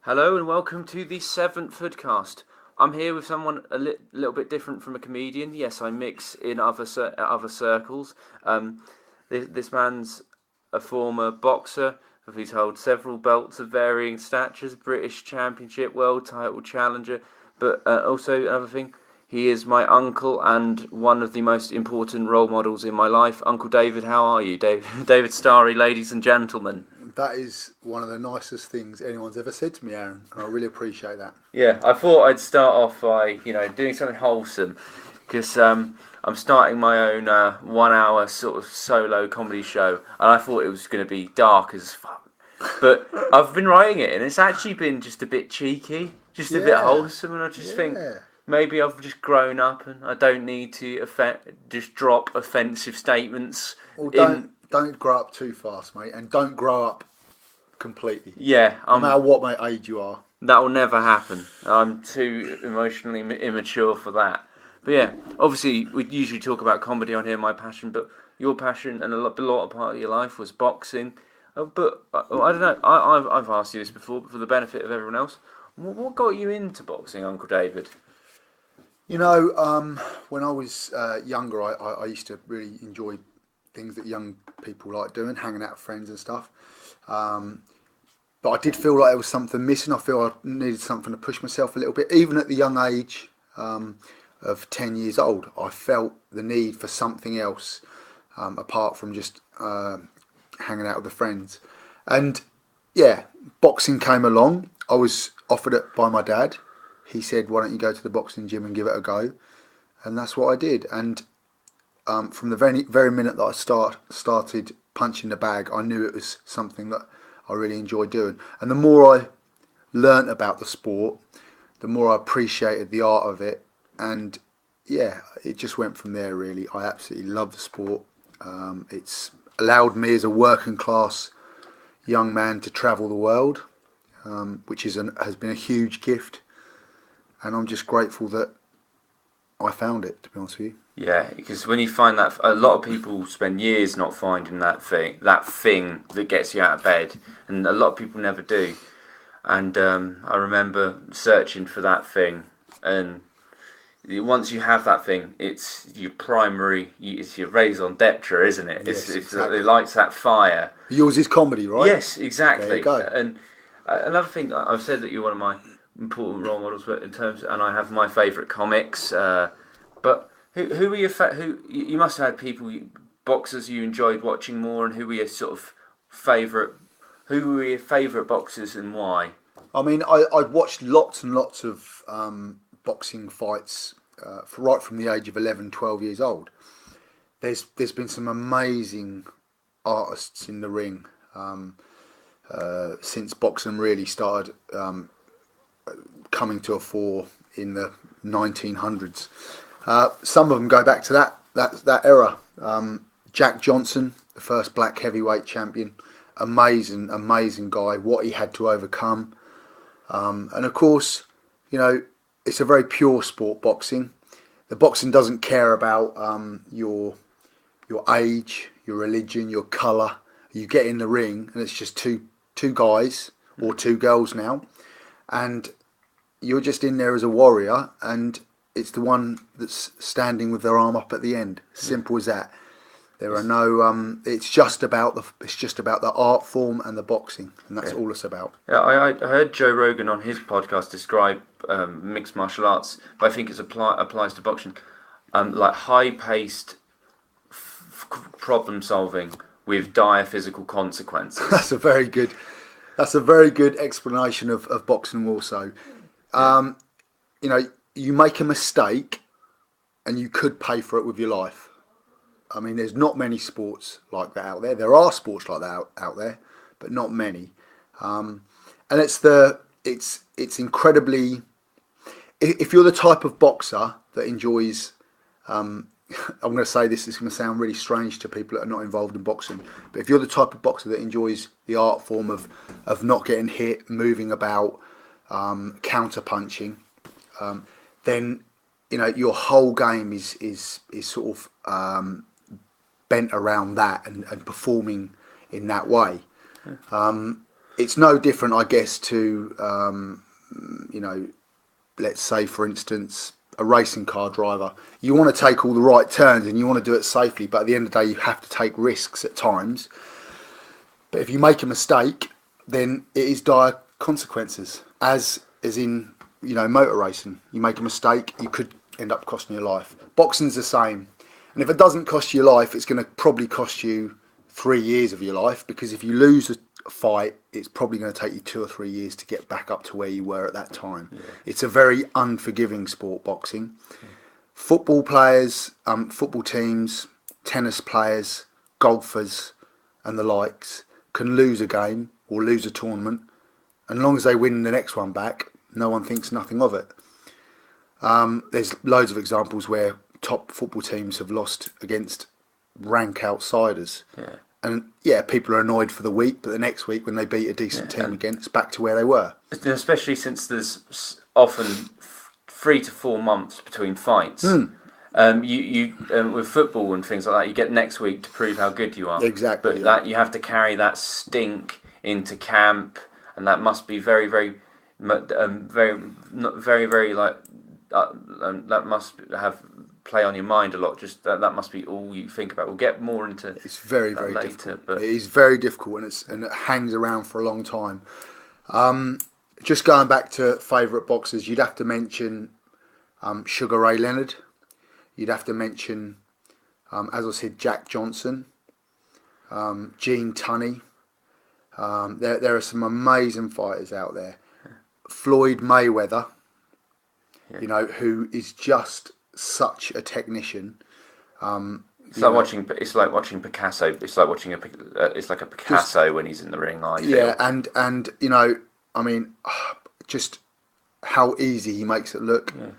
Hello and welcome to the seventh Hoodcast. I'm here with someone a little bit different from a comedian. Yes, I mix in other circles. This man's a former boxer. He's held several belts of varying statures, British Championship, World Title Challenger. But also another thing, he is my uncle and one of the most important role models in my life. Uncle David, how are you? David Starie, ladies and gentlemen. That is one of the nicest things anyone's ever said to me, Aaron, and I really appreciate that. Yeah, I thought I'd start off by, doing something wholesome, because I'm starting my own 1 hour sort of solo comedy show, and I thought it was going to be dark as fuck. But I've been writing it, and it's actually been just a bit cheeky, just a bit wholesome, and I just think maybe I've just grown up, and I don't need to just drop offensive statements. Well, don't grow up too fast, mate, and don't grow up completely. Yeah, no matter what age you are. That will never happen. I'm too emotionally immature for that. But yeah, obviously we usually talk about comedy on here, my passion, but your passion and a lot of part of your life was boxing. But I don't know. I've asked you this before, but for the benefit of everyone else, what got you into boxing, Uncle David? You know, when I was younger, I used to really enjoy things that young people like doing, hanging out with friends and stuff. But I did feel like there was something missing. I feel I needed something to push myself a little bit. Even at the young age of 10 years old, I felt the need for something else apart from just hanging out with the friends. And yeah, boxing came along. I was offered it by my dad. He said, "Why don't you go to the boxing gym and give it a go?" And that's what I did. And from the very minute that I started punching the bag, I knew it was something that I really enjoyed doing. And the more I learnt about the sport, the more I appreciated the art of it. And yeah, it just went from there, really. I absolutely love the sport. It's allowed me as a working class young man to travel the world, which has been a huge gift. And I'm just grateful that I found it, to be honest with you. Yeah, because when you find that, a lot of people spend years not finding that thing that gets you out of bed, and a lot of people never do. And I remember searching for that thing, and once you have that thing, it's your it's your raison d'etre, isn't it? Yes, exactly. It lights that fire. Yours is comedy, right? Yes, exactly. There you go. And another thing, I've said that you're one of my important role models, but and I have my favourite comics, but. Who were you must have had people, boxers you enjoyed watching more, and who were your sort of favourite boxers and why? I mean, I've watched lots and lots of boxing fights right from the age of 11, 12 years old. There's been some amazing artists in the ring since boxing really started coming to a fore in the 1900s. Some of them go back to that era. Jack Johnson, the first black heavyweight champion, amazing guy. What he had to overcome, and of course, it's a very pure sport. Boxing. The boxing doesn't care about your age, your religion, your colour. You get in the ring, and it's just two guys or two girls now, and you're just in there as a warrior and. It's the one that's standing with their arm up at the end. Simple as that. There are no. It's just about the art form and the boxing, and that's all it's about. Yeah, I heard Joe Rogan on his podcast describe mixed martial arts, but I think it applies to boxing, like high-paced problem solving with dire physical consequences. That's a very good explanation of boxing. Also, you make a mistake and you could pay for it with your life. I mean, there's not many sports like that out there. There are sports like that out there, but not many. And it's incredibly. If you're the type of boxer that enjoys, I'm going to say this is going to sound really strange to people that are not involved in boxing, but if you're the type of boxer that enjoys the art form of not getting hit, moving about, counter punching. Then your whole game is sort of bent around that and performing in that way. it's no different, I guess, to you know, let's say for instance, a racing car driver. You want to take all the right turns and you want to do it safely, but at the end of the day, you have to take risks at times. But if you make a mistake, then it is dire consequences. As in, you know, motor racing. You make a mistake, you could end up costing your life. Boxing's the same. And if it doesn't cost you your life, it's going to probably cost you 3 years of your life, because if you lose a fight, it's probably going to take you 2 or 3 years to get back up to where you were at that time. Yeah. It's a very unforgiving sport, boxing. Yeah. Football players, football teams, tennis players, golfers and the likes can lose a game or lose a tournament, and as long as they win the next one back, no one thinks nothing of it. There's loads of examples where top football teams have lost against rank outsiders. Yeah. And yeah, people are annoyed for the week, but the next week when they beat a decent team again, it's back to where they were. Especially since there's often 3 to 4 months between fights. With football and things like that, you get next week to prove how good you are. Exactly. But that you have to carry that stink into camp, and that must be very, very, very like that must have play on your mind a lot. Just that must be all you think about. We'll get more into it's very very later, difficult. But it is very difficult, and it hangs around for a long time. Just going back to favourite boxers, you'd have to mention Sugar Ray Leonard. You'd have to mention, as I said, Jack Johnson, Gene Tunney. There are some amazing fighters out there. Floyd Mayweather, you know, who is just such a technician. It's like watching Picasso. It's like watching it's like a Picasso when he's in the ring. I feel. Yeah, and you know, I mean, just how easy he makes it look. Yeah.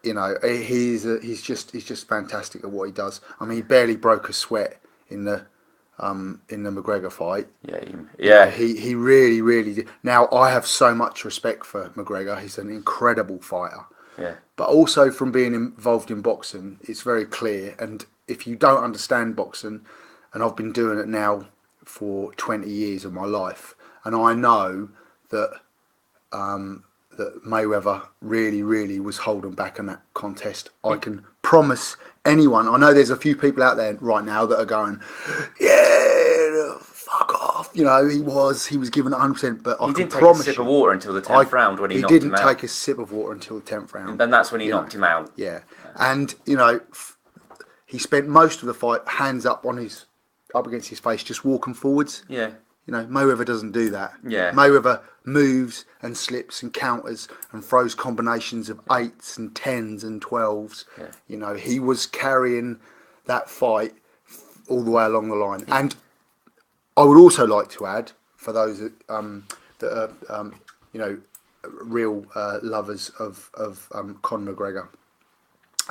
You know, he's just fantastic at what he does. I mean, he barely broke a sweat in the McGregor fight. Yeah. He really did. Now, I have so much respect for McGregor. He's an incredible fighter. Yeah. But also from being involved in boxing, it's very clear. And if you don't understand boxing, and I've been doing it now for 20 years of my life, and I know that that Mayweather really was holding back in that contest. I can promise anyone. I know there's a few people out there right now that are going, yeah, fuck off. You know, he was given 100%, but he didn't take a sip of water until the 10th round when he knocked him out. He didn't take a sip of water until the 10th round. And then that's when he knocked him out. Yeah. And, you know, he spent most of the fight hands up against his face, just walking forwards. Yeah. You know, Mayweather doesn't do that. Yeah. Mayweather moves and slips and counters and throws combinations of 8s and 10s and 12s. Yeah. You know, he was carrying that fight all the way along the line. And I would also like to add, for those that are, you know, real lovers of Conor McGregor,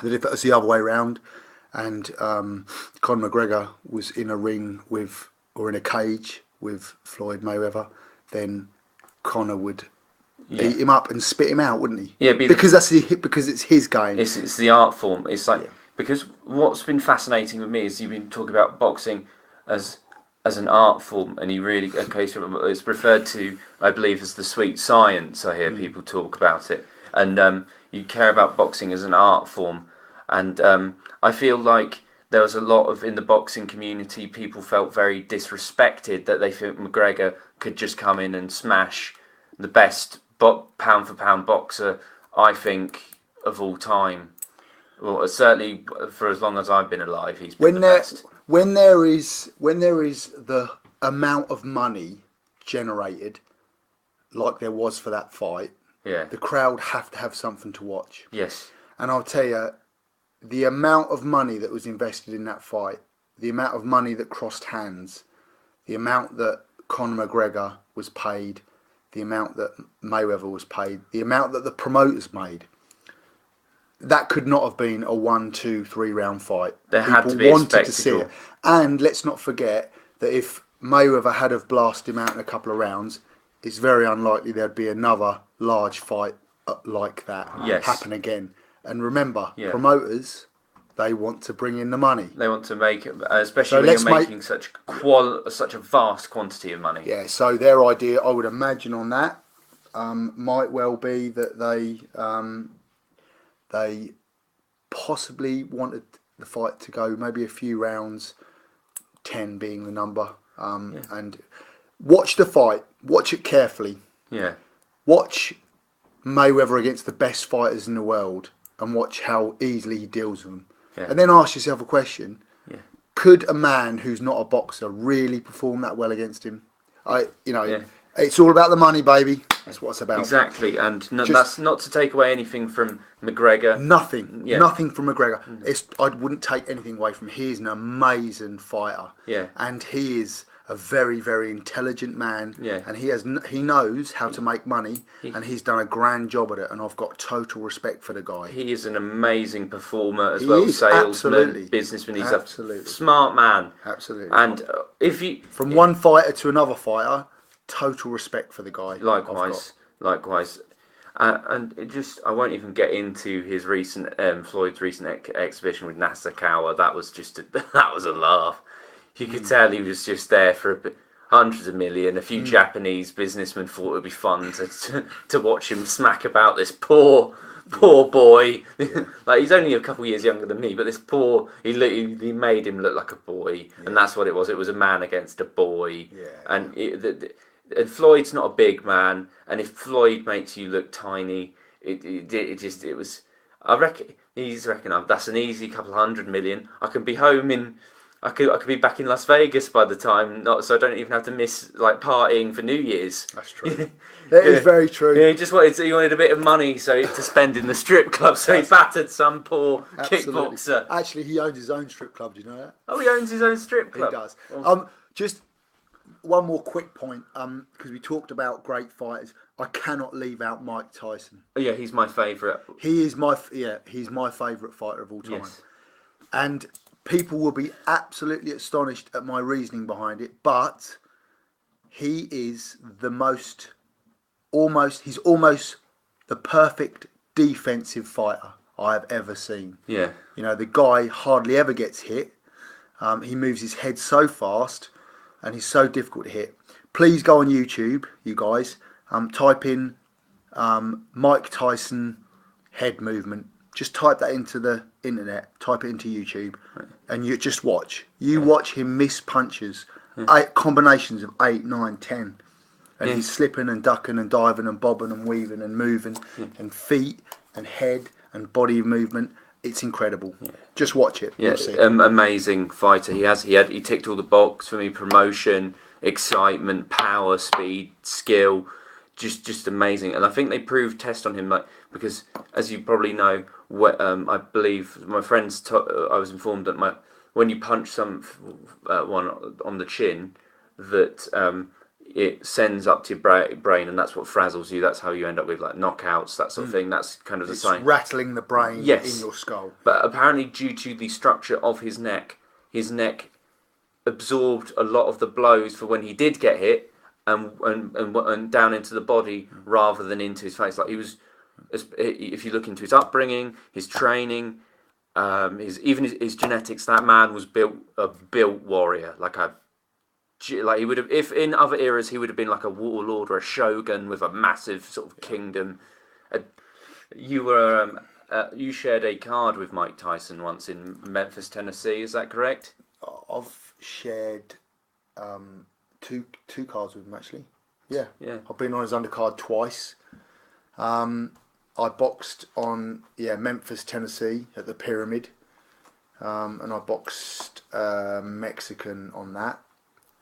that if it was the other way around and Conor McGregor was in a ring with, or in a cage with Floyd Mayweather, then Conor would beat him up and spit him out, wouldn't he? Yeah, because because it's his game. It's the art form. It's like because what's been fascinating with me is you've been talking about boxing as an art form, and you really so it's referred to, I believe, as the sweet science. I hear people talk about it, and you care about boxing as an art form, and I feel like there was a lot of, in the boxing community, people felt very disrespected that they think McGregor could just come in and smash the best pound for pound boxer, I think, of all time. Well, certainly for as long as I've been alive, he's been the best. When there is the amount of money generated, like there was for that fight, the crowd have to have something to watch. Yes. And I'll tell you, the amount of money that was invested in that fight, the amount of money that crossed hands, the amount that Conor McGregor was paid, the amount that Mayweather was paid, the amount that the promoters made, that could not have been a 1, 2, 3 round fight. There had to be a spectacle. To see it. And let's not forget that if Mayweather had have blasted him out in a couple of rounds, it's very unlikely there'd be another large fight like that happen again. And remember, promoters, They want to bring in the money. They want to make, especially when you're making such a vast quantity of money. Yeah. So their idea, I would imagine, on that might well be that they possibly wanted the fight to go maybe a few rounds, 10 being the number. And watch the fight. Watch it carefully. Yeah. Watch Mayweather against the best fighters in the world, and watch how easily he deals with them. Yeah. And then ask yourself a question: yeah. Could a man who's not a boxer really perform that well against him? Yeah. It's all about the money, baby. That's what it's about. Exactly, and that's not to take away anything from McGregor. Nothing from McGregor. I wouldn't take anything away from him. He's an amazing fighter. Yeah. And he is a very, very intelligent man. Yeah. And he knows how to make money, and he's done a grand job at it. And I've got total respect for the guy. He is an amazing performer as He well, is, salesman, absolutely. businessman. He's Absolutely. a smart man. Absolutely. And from one fighter to another fighter, total respect for the guy. Likewise. And I won't even get into his Floyd's recent exhibition with Nasakawa. That was that was a laugh. You could tell he was just there for hundreds of million. A few Japanese businessmen thought it would be fun to watch him smack about this poor boy. Like, he's only a couple of years younger than me, but this he made him look like a boy, and that's what it was. It was a man against a boy, and and Floyd's not a big man, and if Floyd makes you look tiny, it was. I reckon that's an easy couple of 100 million. I could be be back in Las Vegas by the time, so I don't even have to miss like partying for New Year's. That's true. That is very true. Yeah, he wanted a bit of money to spend in the strip club, so he battered some poor kickboxer. Actually, he owns his own strip club. Do you know that? Oh, he owns his own strip club. He does. Just one more quick point, because we talked about great fighters. I cannot leave out Mike Tyson. Oh, yeah, he's my favourite. He's my favourite fighter of all time. Yes. And people will be absolutely astonished at my reasoning behind it, but he is he's almost the perfect defensive fighter I have ever seen. Yeah. The guy hardly ever gets hit. He moves his head so fast, and he's so difficult to hit. Please go on YouTube, you guys. Type in Mike Tyson head movement. Just type that into the internet. Type it into YouTube, and you just watch. Watch him miss punches, 8 combinations of 8, 9, 10, and he's slipping and ducking and diving and bobbing and weaving and moving, and feet and head and body movement. It's incredible. Yeah. Just watch it. Yeah, amazing fighter. He ticked all the box for me: promotion, excitement, power, speed, skill. Just amazing. And I think they proved test on him, because as you probably know, I believe my friends. I was informed that when you punch one on the chin, that it sends up to your brain, and that's what frazzles you. That's how you end up with like knockouts, that sort of thing. That's kind of the sign. Rattling the brain in your skull. But apparently, due to the structure of his neck absorbed a lot of the blows for when he did get hit, and down into the body rather than into his face. Like, he was, if you look into his upbringing, his training, his genetics, that man was a built warrior. Like he would have, if in other eras he would have been like a warlord or a shogun with a massive sort of kingdom. You shared a card with Mike Tyson once in Memphis, Tennessee. Is that correct? I've shared two cards with him, actually. Yeah. I've been on his undercard twice. I boxed on Memphis, Tennessee at the Pyramid, and I boxed Mexican on that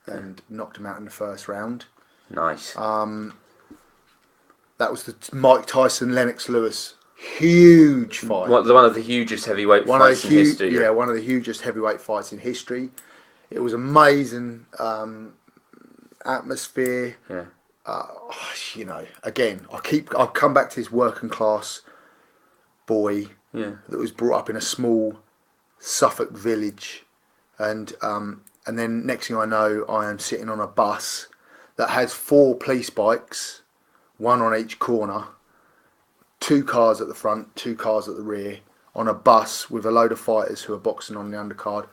and knocked him out in the first round. Nice. That was the Mike Tyson Lennox Lewis huge fight. One of the hugest heavyweight fights in history. Yeah, one of the hugest heavyweight fights in history. It was amazing atmosphere. Yeah. Again, I'll come back to this working class boy that was brought up in a small Suffolk village, and then next thing I know, I am sitting on a bus that has 4 police bikes, one on each corner, 2 cars at the front, 2 cars at the rear. on a bus with a load of fighters who are boxing on the undercard,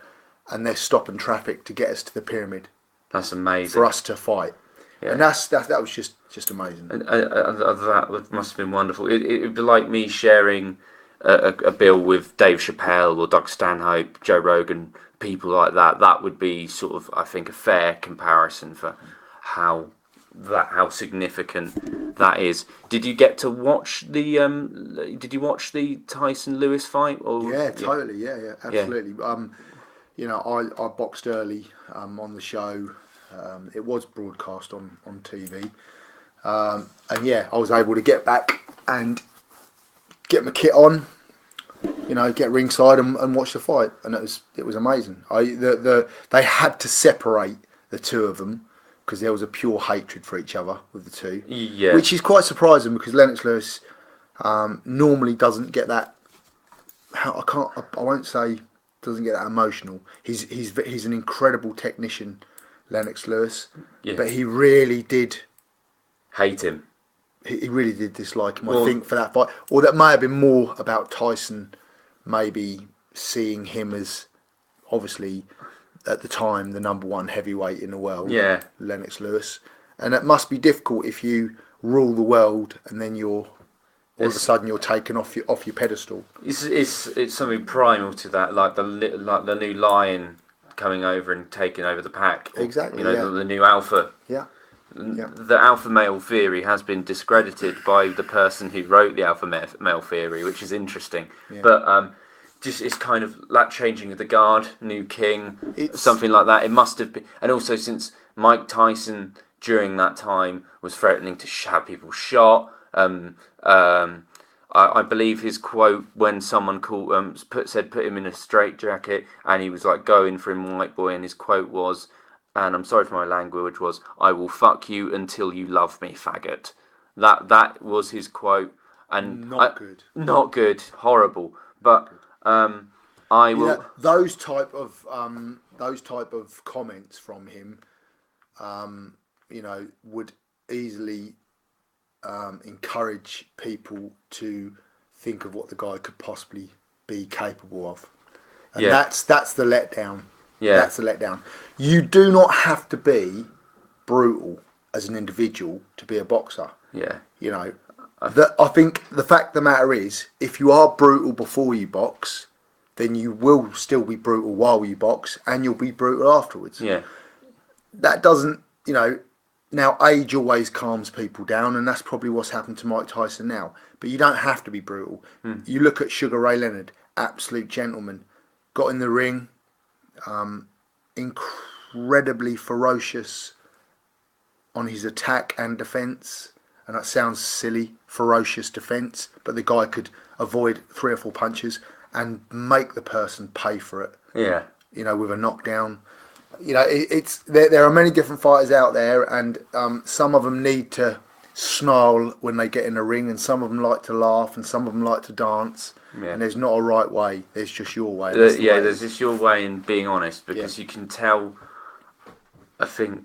and they're stopping traffic to get us to the pyramid. That's amazing. For us to fight. Yeah. And that was just amazing. And that must have been wonderful. It'd be like me sharing a bill with Dave Chappelle or Doug Stanhope, Joe Rogan, people like that. That would be sort of, I think, a fair comparison for how significant that is. Did you get to watch the Tyson Lewis fight? Or yeah, totally. Yeah, absolutely. Yeah. I boxed early on the show. It was broadcast on TV, and yeah, I was able to get back and get my kit on, get ringside and watch the fight, and it was amazing. They had to separate the two of them because there was a pure hatred for each other with the two, which is quite surprising because Lennox Lewis normally doesn't get that. I won't say doesn't get that emotional. He's an incredible technician, Lennox Lewis, but he really did hate him. He really did dislike him, I think, for that fight. Or that may have been more about Tyson maybe seeing him as, obviously, at the time, the number one heavyweight in the world, Lennox Lewis. And it must be difficult if you rule the world and then all of a sudden you're taken off your pedestal. It's something primal to that, like the new lion coming over and taking over the pack. Exactly. The new alpha. Yeah. The alpha male theory has been discredited by the person who wrote the alpha male theory, which is interesting. Yeah. But just it's kind of that changing of the guard, new king, something like that. It must have been, and also since Mike Tyson during that time was threatening to have people shot. I believe his quote when someone said put him in a straitjacket, and he was like going for him, white boy, and his quote was, and I'm sorry for my language, was, "I will fuck you until you love me, faggot." That was his quote, and not good, horrible. But I will. Yeah, those type of comments from him, would easily encourage people to think of what the guy could possibly be capable of, and that's the letdown. Yeah, that's the letdown. You do not have to be brutal as an individual to be a boxer. Yeah, I think the fact of the matter is, if you are brutal before you box, then you will still be brutal while you box, and you'll be brutal afterwards. Yeah, that doesn't, Now, age always calms people down, and that's probably what's happened to Mike Tyson now. But you don't have to be brutal. You look at Sugar Ray Leonard, absolute gentleman, got in the ring, incredibly ferocious on his attack and defence. And that sounds silly, ferocious defence, but the guy could avoid 3 or 4 punches and make the person pay for it. Yeah. With a knockdown. There are many different fighters out there, and some of them need to snarl when they get in the ring, and some of them like to laugh, and some of them like to dance. Yeah. And there's not a right way. There's just your way. There's just your way in being honest, because you can tell. I think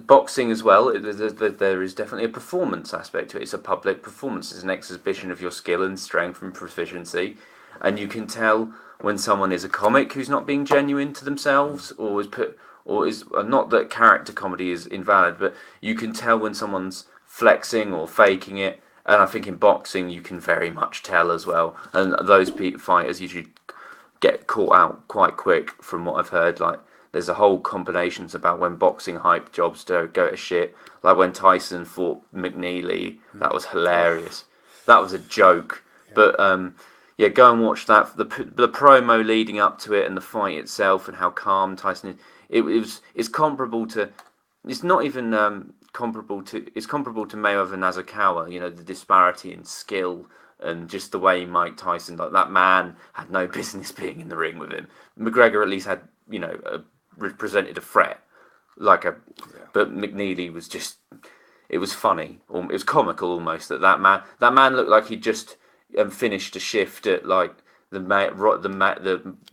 boxing as well. There is definitely a performance aspect to it. It's a public performance. It's an exhibition of your skill and strength and proficiency, and you can tell when someone is a comic who's not being genuine to themselves, or is not that character comedy is invalid, but you can tell when someone's flexing or faking it. And I think in boxing you can very much tell as well. And those fighters usually get caught out quite quick, from what I've heard. Like, there's a whole combinations about when boxing hype jobs go to shit. Like when Tyson fought McNeely, that was hilarious. That was a joke. But go and watch that. The promo leading up to it and the fight itself and how calm Tyson is. It's comparable to. It's not even comparable to. It's comparable to Mayweather Nasukawa. The disparity in skill and just the way Mike Tyson, like that man, had no business being in the ring with him. McGregor at least had represented a threat, but McNeely was just. It was funny. It was comical almost that man looked like he just. Finished a shift at like the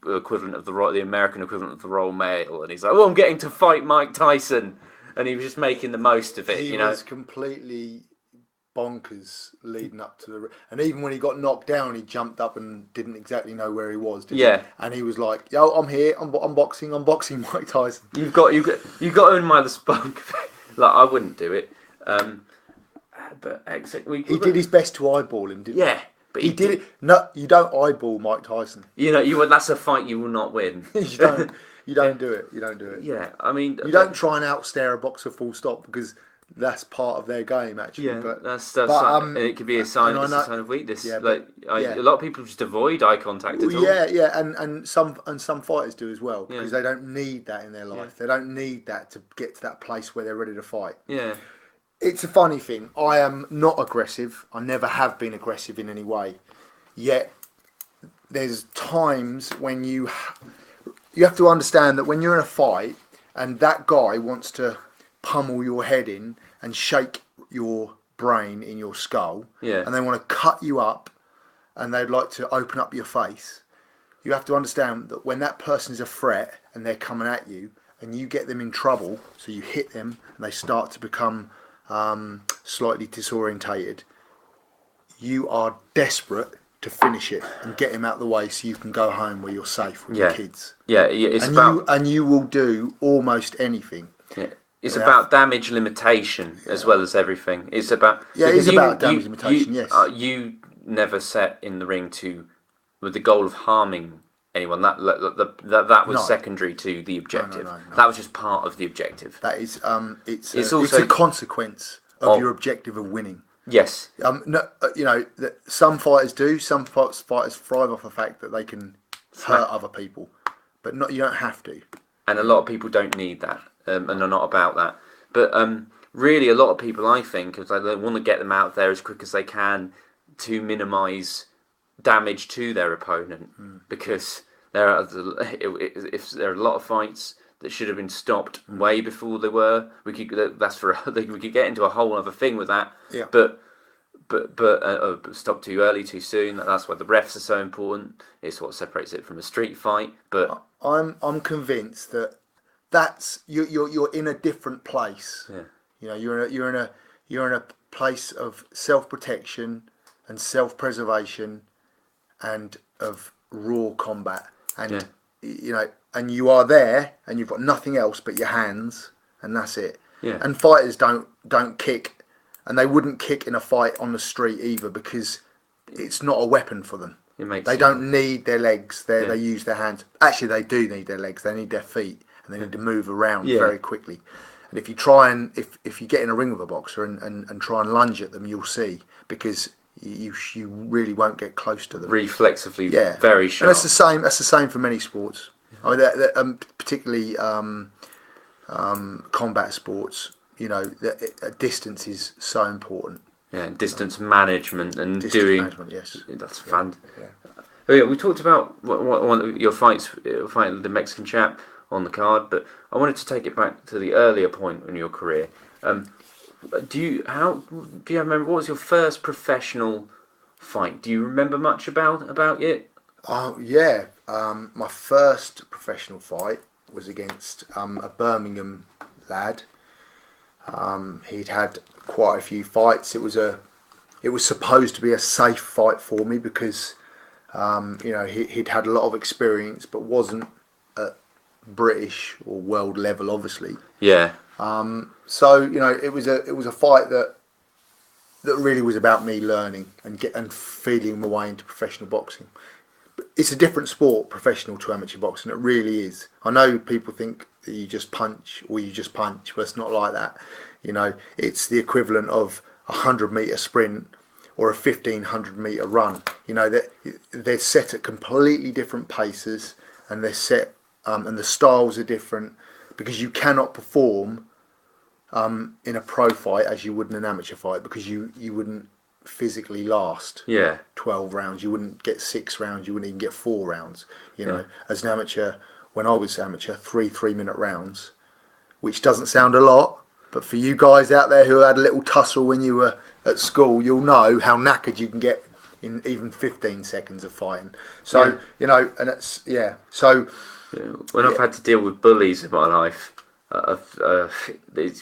equivalent of the American equivalent of the Royal Mail, and he's like, "Oh, I'm getting to fight Mike Tyson," and he was just making the most of it. He was completely bonkers leading up to the. And even when he got knocked down, he jumped up and didn't exactly know where he was. Did Yeah. He? And he was like, "Yo, I'm here. I'm boxing Mike Tyson." You've got to admire the spunk. Like I wouldn't do it. But he did his best to eyeball him, didn't he? Yeah, but he did it. No, you don't eyeball Mike Tyson. That's a fight you will not win. You don't. You don't do it. You don't do it. Yeah, I mean, you don't try and outstare a boxer full stop because that's part of their game, actually. Yeah, but and it could be a sign. It's a sign of weakness. Yeah, a lot of people just avoid eye contact at all. Yeah, and some fighters do as well because they don't need that in their life. Yeah. They don't need that to get to that place where they're ready to fight. Yeah. It's a funny thing. I am not aggressive. I never have been aggressive in any way. Yet, there's times when you have to understand that when you're in a fight and that guy wants to pummel your head in and shake your brain in your skull, and they want to cut you up and they'd like to open up your face, you have to understand that when that person is a threat and they're coming at you and you get them in trouble, so you hit them and they start to become slightly disorientated, you are desperate to finish it and get him out of the way so you can go home where you're safe with your kids. Yeah, you will do almost anything. Yeah. It's about damage limitation as well as everything. It's about damage limitation. Yes. You never set in the ring with the goal of harming anyone. That was secondary to the objective. No. That was just part of the objective. That is it's a consequence of your objective of winning. Yes. Some fighters do. Some fighters thrive off the fact that they can hurt other people, but you don't have to. And a lot of people don't need that, and are not about that. But really, a lot of people, I think, they want to get them out there as quick as they can to minimise damage to their opponent, because there are a lot of fights that should have been stopped way before they were. We could get into a whole other thing with that. Yeah. But stop too early, too soon. That's why the refs are so important. It's what separates it from a street fight. But I'm convinced that's you're in a different place. Yeah. You're in a place of self-protection and self-preservation and of raw combat, and and you are there and you've got nothing else but your hands, and that's it. Yeah. And fighters don't kick, and they wouldn't kick in a fight on the street either because it's not a weapon for them. They don't need their legs. They use their hands. Actually, they do need their legs. They need their feet, and they need to move around very quickly. And if you try and if you get in a ring with a boxer and try and lunge at them, you'll see, because you really won't get close to them. Reflexively, very sharp. And that's the same for many sports. I mean, particularly combat sports. Distance is so important. Yeah, distance management and yes, that's fantastic. Yeah. We talked about one of your fights, fighting the Mexican chap on the card, but I wanted to take it back to the earlier point in your career. Do you remember what was your first professional fight? Do you remember much about it? My first professional fight was against a Birmingham lad. He'd had quite a few fights. It was supposed to be a safe fight for me because he'd had a lot of experience, but wasn't at British or world level, obviously. Yeah. So it was a fight that really was about me learning and feeling my way into professional boxing. It's a different sport, professional to amateur boxing. It really is. I know people think that you just punch, but it's not like that. It's the equivalent of a 100-metre sprint or a 1,500-metre run. They're set at completely different paces, and they're set and the styles are different, because you cannot perform in a pro fight as you would in an amateur fight, because you wouldn't physically last 12 rounds. You wouldn't get 6 rounds. You wouldn't even get 4 rounds. As an amateur, when I was amateur, 3-minute rounds, which doesn't sound a lot, but for you guys out there who had a little tussle when you were at school, you'll know how knackered you can get in even 15 seconds of fighting. So and it's so. When I've had to deal with bullies in my life, but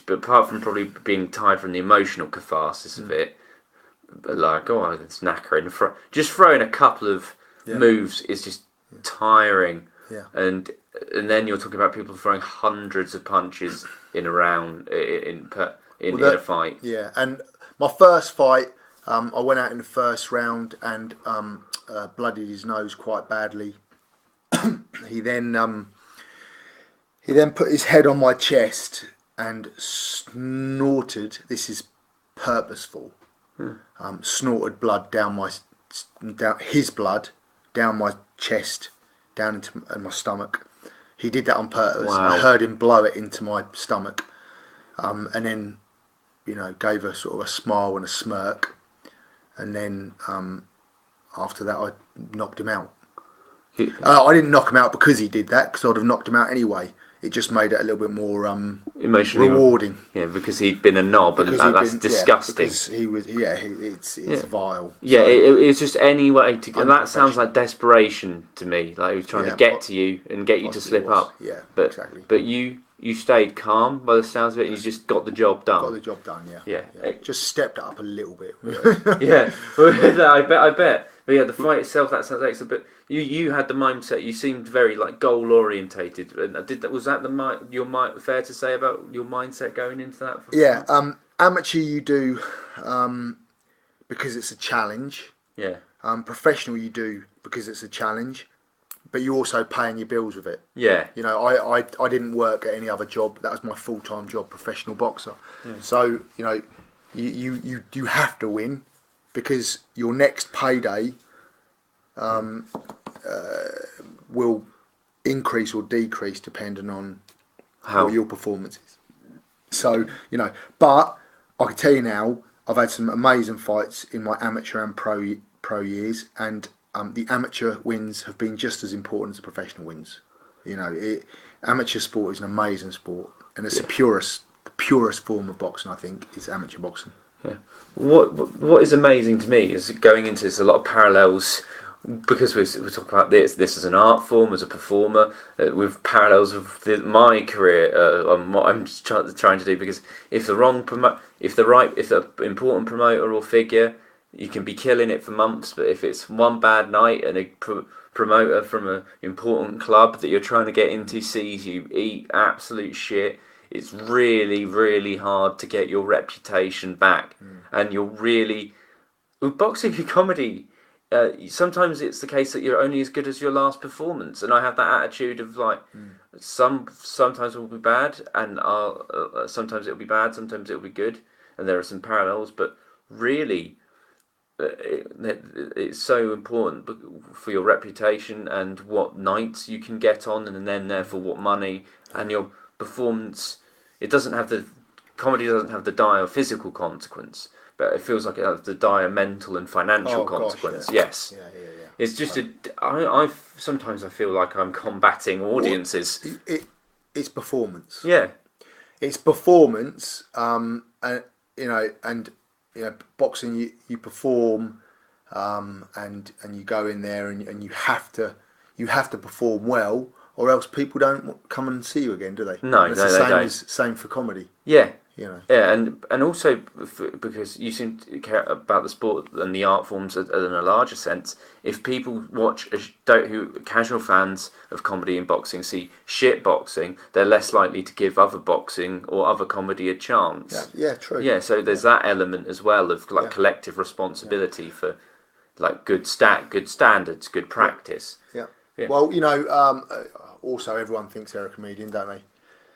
apart from probably being tired from the emotional catharsis of it, But like, oh, it's knackering. Just throwing a couple of moves is just tiring. Yeah. And then you're talking about people throwing hundreds of punches in a round in a fight. Yeah, and my first fight, I went out in the first round and bloodied his nose quite badly. He then put his head on my chest and snorted. This is purposeful. Snorted blood his blood down my chest, down into my stomach. He did that on purpose. Wow. I heard him blow it into my stomach, and then, gave a sort of a smile and a smirk, and then after that I knocked him out. I didn't knock him out because he did that, because I'd have knocked him out anyway. It just made it a little bit more emotionally rewarding. Yeah, because he'd been a knob, and that's disgusting. Because he was, it's vile. Yeah, So, it's just any way to. And that sounds like desperation to me. Like he was trying to get to you and get you to slip up. Yeah, but, exactly. But you stayed calm by the sounds of it, and you just got the job done. Got the job done. Yeah. Just stepped it up a little bit. Yeah, I bet. But yeah, the fight itself, that sounds excellent. But you had the mindset. You seemed very like goal orientated. And was that fair to say about your mindset going into that? Yeah. Amateur, you do because it's a challenge. Yeah. Professional, you do because it's a challenge, but you're also paying your bills with it. Yeah. I didn't work at any other job. That was my full-time job, professional boxer. Yeah. So you have to win, because your next payday will increase or decrease depending on what your performance is. So, but I can tell you now, I've had some amazing fights in my amateur and pro years, and the amateur wins have been just as important as the professional wins. Amateur sport is an amazing sport, and it's the purest form of boxing, I think, is amateur boxing. Yeah. What is amazing to me is going into this, a lot of parallels, because we're talking about this as an art form, as a performer, with parallels of my career on what I'm trying to do. Because if the important promoter or figure, you can be killing it for months, but if it's one bad night and a promoter from an important club that you're trying to get into sees you eat absolute shit, it's really, really hard to get your reputation back. And you're really... With boxing and comedy, sometimes it's the case that you're only as good as your last performance. And I have that attitude of like, sometimes it will be bad, and sometimes it'll be bad, sometimes it'll be good. And there are some parallels, but really... it's so important for your reputation and what nights you can get on, and then therefore what money and your performance. Comedy doesn't have the dire physical consequence, but it feels like it has the dire mental and financial consequence. Yeah. Yes. Yeah. It's just sometimes I feel like I'm combating audiences. It's performance. Yeah. It's performance, boxing, you perform, and you go in there and you have to perform well, or else people don't come and see you again, do they? No, it's they don't. Same for comedy. Yeah. Yeah, and also because you seem to care about the sport and the art forms in a larger sense. If people watch casual fans of comedy and boxing see shit boxing, they're less likely to give other boxing or other comedy a chance. Yeah, true. Yeah, so there's that element as well of like collective responsibility for like good standards, good practice. Yeah. Well, also everyone thinks they're a comedian, don't they?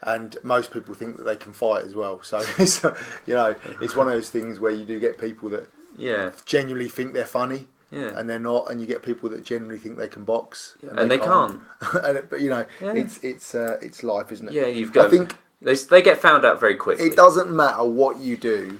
And most people think that they can fight as well. So it's one of those things where you do get people that genuinely think they're funny, and they're not, and you get people that genuinely think they can box, and they can't. But it's life, isn't it? Yeah, you've got. I think they get found out very quickly. It doesn't matter what you do,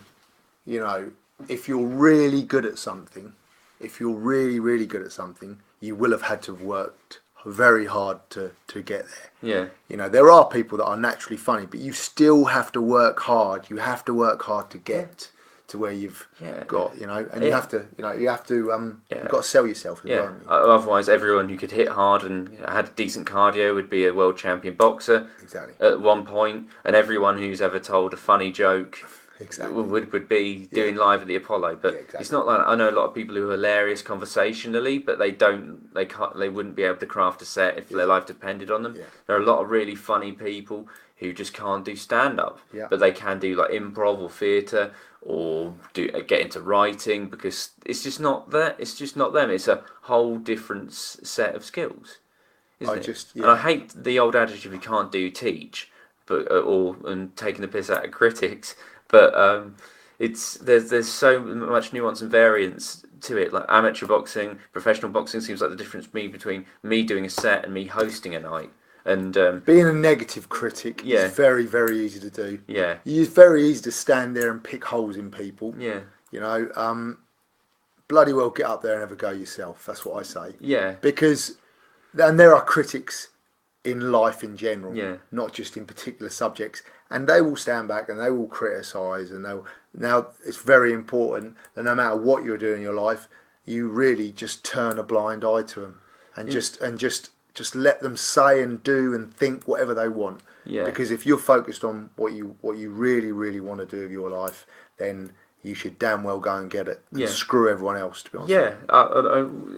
if you're really good at something, if you're really, really good at something, you will have had to have worked very hard to get there. Yeah. There are people that are naturally funny, but you still have to work hard. You have to work hard to get to where you've got, and you have to, you've got to sell yourself as well. Otherwise, everyone who could hit hard and had decent cardio would be a world champion boxer. Exactly. At one point, and everyone who's ever told a funny joke Exactly. would be doing live at the Apollo. But exactly. It's not like I know a lot of people who are hilarious conversationally, but they wouldn't be able to craft a set if their life depended on them. Yeah. There are a lot of really funny people who just can't do stand up, Yeah. but they can do like improv or theatre or get into writing, because it's just not that. It's just not them. It's a whole different set of skills, isn't it? And I hate the old adage of you can't do teach, but and taking the piss out of critics. But there's so much nuance and variance to it. Like amateur boxing, professional boxing seems like the difference between me doing a set and me hosting a night. And being a negative critic is very, very easy to do. Yeah. It's very easy to stand there and pick holes in people. Yeah. You know, bloody well get up there and have a go yourself. That's what I say. Yeah. Because, and there are critics in life in general, not just in particular subjects, and they will stand back and they will criticise, and now it's very important that no matter what you're doing in your life, you really just turn a blind eye to them and just let them say and do and think whatever they want. Yeah. Because if you're focused on what you really, really want to do with your life, then you should damn well go and get it and screw everyone else, to be honest. Yeah.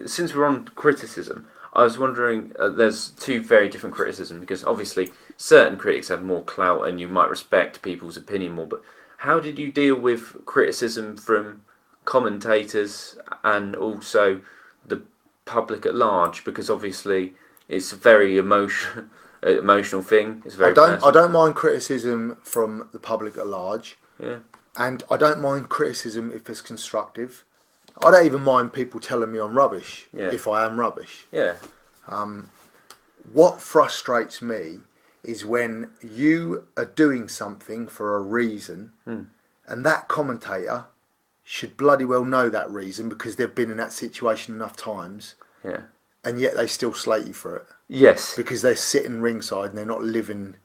Since we're on criticism, I was wondering, there's two very different criticisms, because obviously certain critics have more clout and you might respect people's opinion more, but how did you deal with criticism from commentators and also the public at large? Because obviously it's a very emotional thing. It's very I don't mind criticism from the public at large. Yeah. And I don't mind criticism if it's constructive. I don't even mind people telling me I'm rubbish if I am rubbish. Yeah. What frustrates me is when you are doing something for a reason, and that commentator should bloody well know that reason because they've been in that situation enough times. Yeah. And yet they still slate you for it. Yes. Because they're sitting ringside and they're not living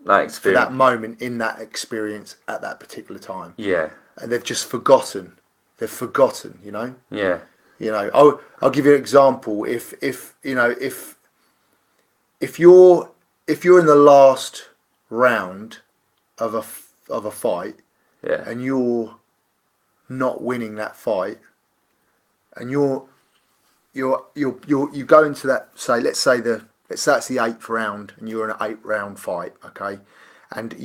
that experience for that moment in that experience at that particular time. Yeah. And they've just forgotten. They've forgotten, you know. Yeah. You know, I'll give you an example. If you're in the last round of a fight, and you're not winning that fight, and you go into that, let's say that's the 8th round, and you're in an 8-round fight, okay, and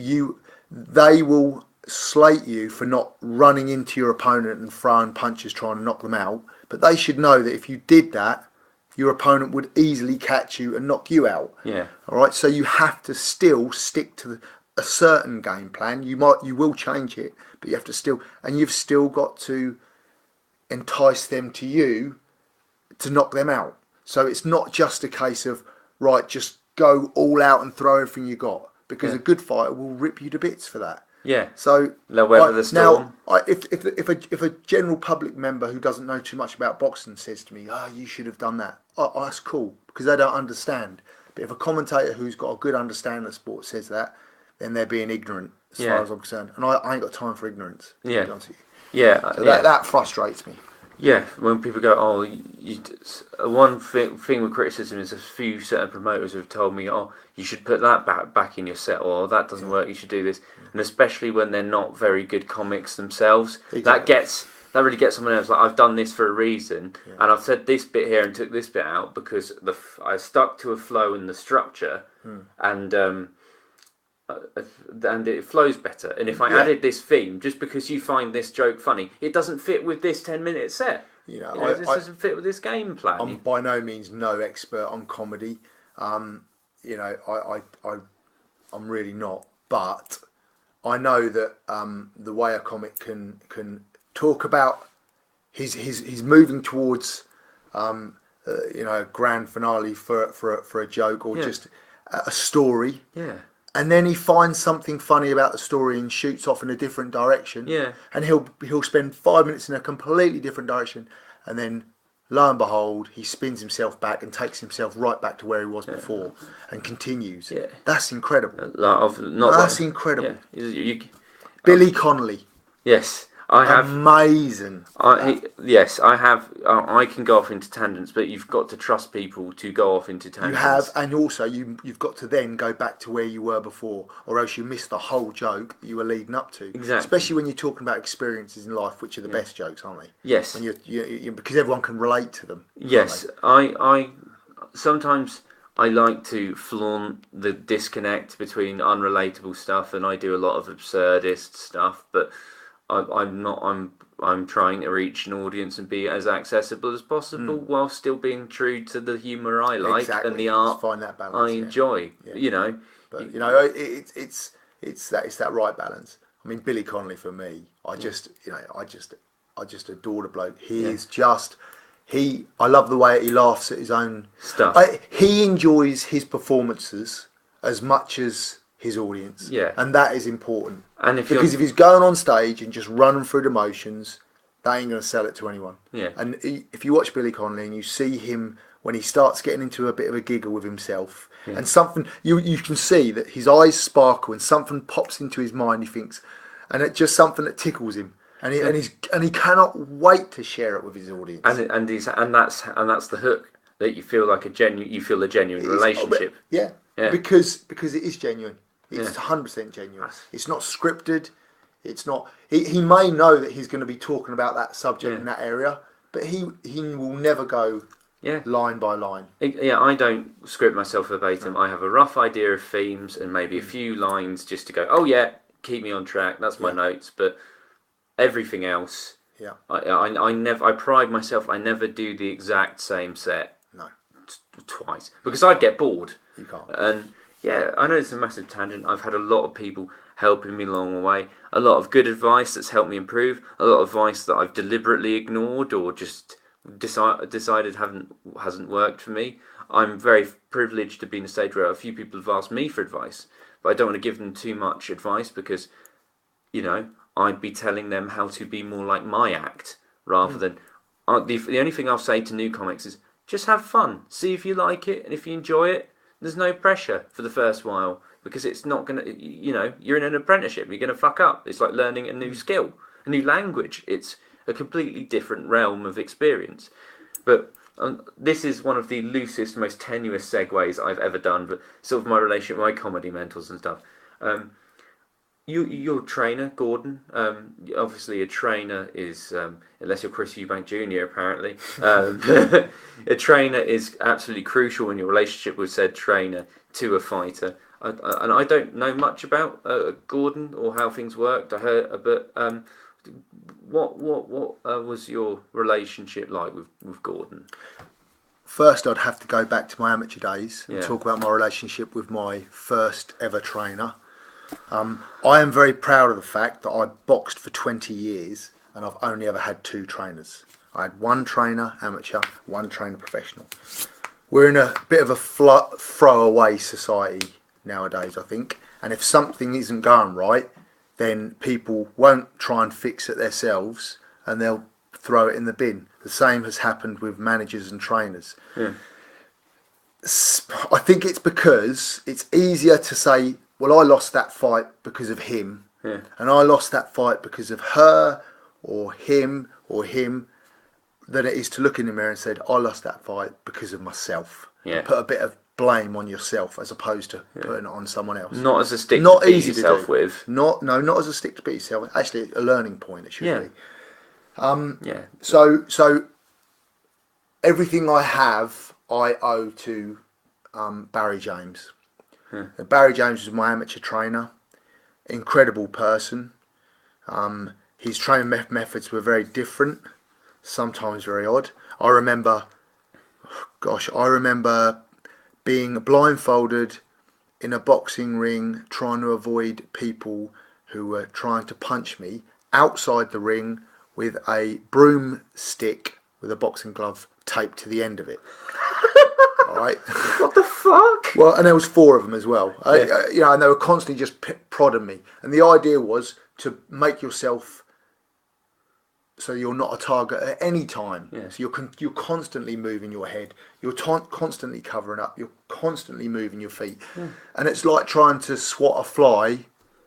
they will slate you for not running into your opponent and throwing punches trying to knock them out, but they should know that if you did that, your opponent would easily catch you and knock you out. Yeah. All right. So you have to still stick to a certain game plan. You will change it, but you have to still, and you've still got to entice them to you to knock them out. So it's not just a case of just go all out and throw everything you got, because a good fighter will rip you to bits for that. Yeah. So weather the storm. Now, if a general public member who doesn't know too much about boxing says to me, you should have done that, that's cool, because they don't understand. But if a commentator who's got a good understanding of sport says that, then they're being ignorant as far as I'm concerned. And I ain't got time for ignorance. Yeah. To be honest with you. Yeah. So that frustrates me. Yeah, when people go, one thing with criticism is a few certain promoters have told me, you should put that back in your set, or that doesn't work, you should do this. And especially when they're not very good comics themselves, that really gets someone else. Like, I've done this for a reason, and I've said this bit here and took this bit out because I stuck to a flow in the structure, and it flows better. And if I added this theme, just because you find this joke funny, it doesn't fit with this 10-minute set. This doesn't fit with this game plan. I'm by no means no expert on comedy. I'm really not. But I know that the way a comic can talk about he's moving towards a grand finale for a joke, or just a story. Yeah. And then he finds something funny about the story and shoots off in a different direction. Yeah. And he'll spend 5 minutes in a completely different direction, and then lo and behold, he spins himself back and takes himself right back to where he was before, and continues. Yeah. That's incredible. That's incredible. Billy Connolly. Yes. I have. amazing. Yes, I have. I can go off into tangents, but you've got to trust people to go off into You tangents. have, and also you've got to then go back to where you were before, or else you miss the whole joke that you were leading up to. Exactly. Especially when you're talking about experiences in life, which are the best jokes, aren't they? Yes. When you because everyone can relate to them. Yes, I sometimes I like to flaunt the disconnect between unrelatable stuff, and I do a lot of absurdist stuff, but I'm not. I'm trying to reach an audience and be as accessible as possible while still being true to the humour I like and the art find that balance, I enjoy. You know, but it's that right balance. I mean, Billy Connolly for me, I just adore the bloke. He is just. I love the way he laughs at his own stuff. He enjoys his performances as much as his audience. Yeah. And that is important. And if he's going on stage and just running through the motions, that ain't going to sell it to anyone. Yeah. And if you watch Billy Connolly and you see him when he starts getting into a bit of a giggle with himself, and something you can see that his eyes sparkle and something pops into his mind. He thinks, and it's just something that tickles him. And he cannot wait to share it with his audience. And that's the hook, that you feel like a genuine relationship. Yeah. Because it is genuine. It's 100% genuine. It's not scripted. It's not. He may know that he's going to be talking about that subject in that area, but he will never go line by line. I don't script myself verbatim. No. I have a rough idea of themes and maybe a few lines just to go, oh yeah, keep me on track. That's my notes, but. Everything else, I pride myself. I never do the exact same set. No, twice because I'd get bored. You can't. And I know it's a massive tangent. I've had a lot of people helping me along the way. A lot of good advice that's helped me improve. A lot of advice that I've deliberately ignored or just decided hasn't worked for me. I'm very privileged to be in a stage where a few people have asked me for advice, but I don't want to give them too much advice because, I'd be telling them how to be more like my act rather than... The only thing I'll say to new comics is just have fun. See if you like it, and if you enjoy it, there's no pressure for the first while because it's not going to... you're in an apprenticeship. You're going to fuck up. It's like learning a new skill, a new language. It's a completely different realm of experience. But this is one of the loosest, most tenuous segues I've ever done, but sort of my relationship with my comedy mentors and stuff. You're a trainer, Gordon. Obviously, a trainer is, unless you're Chris Eubank Jr., apparently, a trainer is absolutely crucial in your relationship with said trainer to a fighter. And I don't know much about Gordon or how things worked. I heard, but what was your relationship like with Gordon? First, I'd have to go back to my amateur days and talk about my relationship with my first ever trainer. I am very proud of the fact that I boxed for 20 years and I've only ever had 2 trainers. I had 1 trainer amateur, 1 trainer professional. We're in a bit of a throwaway society nowadays, I think. And if something isn't going right, then people won't try and fix it themselves and they'll throw it in the bin. The same has happened with managers and trainers. Yeah. I think it's because it's easier to say, well, I lost that fight because of him, and I lost that fight because of her, or him, than it is to look in the mirror and say, I lost that fight because of myself. Yeah. Put a bit of blame on yourself as opposed to putting it on someone else. Not as a stick to beat yourself with. Not as a stick to beat yourself. Actually, a learning point, it should be. So everything I have, I owe to Barry James. Barry James was my amateur trainer, incredible person. His training methods were very different, sometimes very odd. I remember being blindfolded in a boxing ring, trying to avoid people who were trying to punch me outside the ring with a broomstick with a boxing glove taped to the end of it. Right. What the fuck? Well, and there was 4 of them as well. And they were constantly just prodding me. And the idea was to make yourself so you're not a target at any time. Yeah. So you're constantly moving your head. You're constantly covering up. You're constantly moving your feet. Yeah. And it's like trying to swat a fly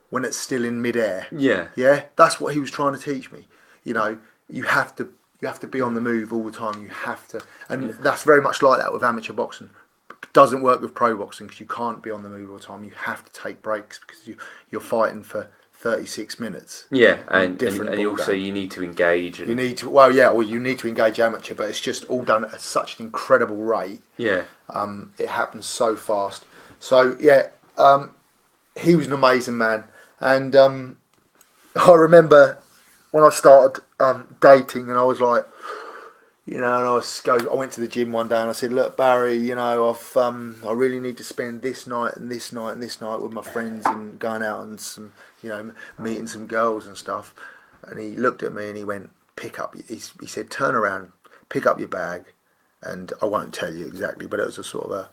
when it's still in midair. Yeah. Yeah, that's what he was trying to teach me. You know, you have to be on the move all the time. You have to, and that's very much like that with amateur boxing. It doesn't work with pro boxing because you can't be on the move all the time. You have to take breaks because you're fighting for 36 minutes. Yeah, and also game. you need to engage. You need to, you need to engage amateur, but it's just all done at such an incredible rate. Yeah. It happens so fast. So he was an amazing man, and I remember when I started dating, and I was like, and I went to the gym one day and I said, look, Barry, I really need to spend this night and this night and this night with my friends and going out and some, meeting some girls and stuff. And he looked at me and he went, he said, turn around, pick up your bag, and I won't tell you exactly, but it was a sort of a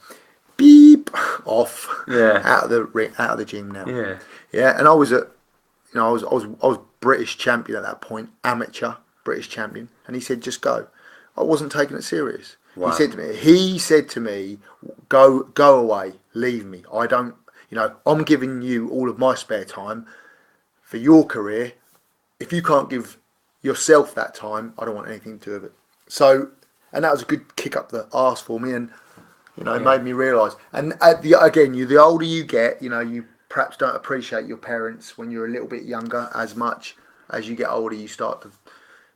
beep off out of the gym now. Yeah. Yeah, and I was I was British champion at that point, amateur British champion, and he said, just go. I wasn't taking it serious. Wow. He said to me, go away, leave me. I don't, I'm giving you all of my spare time for your career. If you can't give yourself that time, I don't want anything to do with it. So, and that was a good kick up the arse for me, and it made me realise. And the older you get, you perhaps don't appreciate your parents when you're a little bit younger as much. As you get older, you start to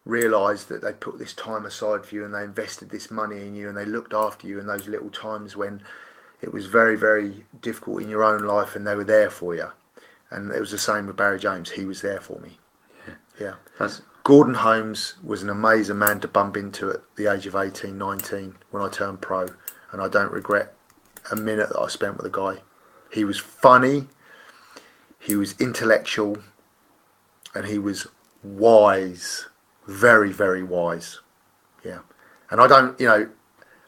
realise that they put this time aside for you and they invested this money in you and they looked after you in those little times when it was very, very difficult in your own life, and they were there for you. And it was the same with Barry James. He was there for me. Yeah. Gordon Holmes was an amazing man to bump into at the age of 18, 19 when I turned pro, and I don't regret a minute that I spent with the guy. He was funny, he was intellectual, and he was wise. Very, very wise. Yeah. And I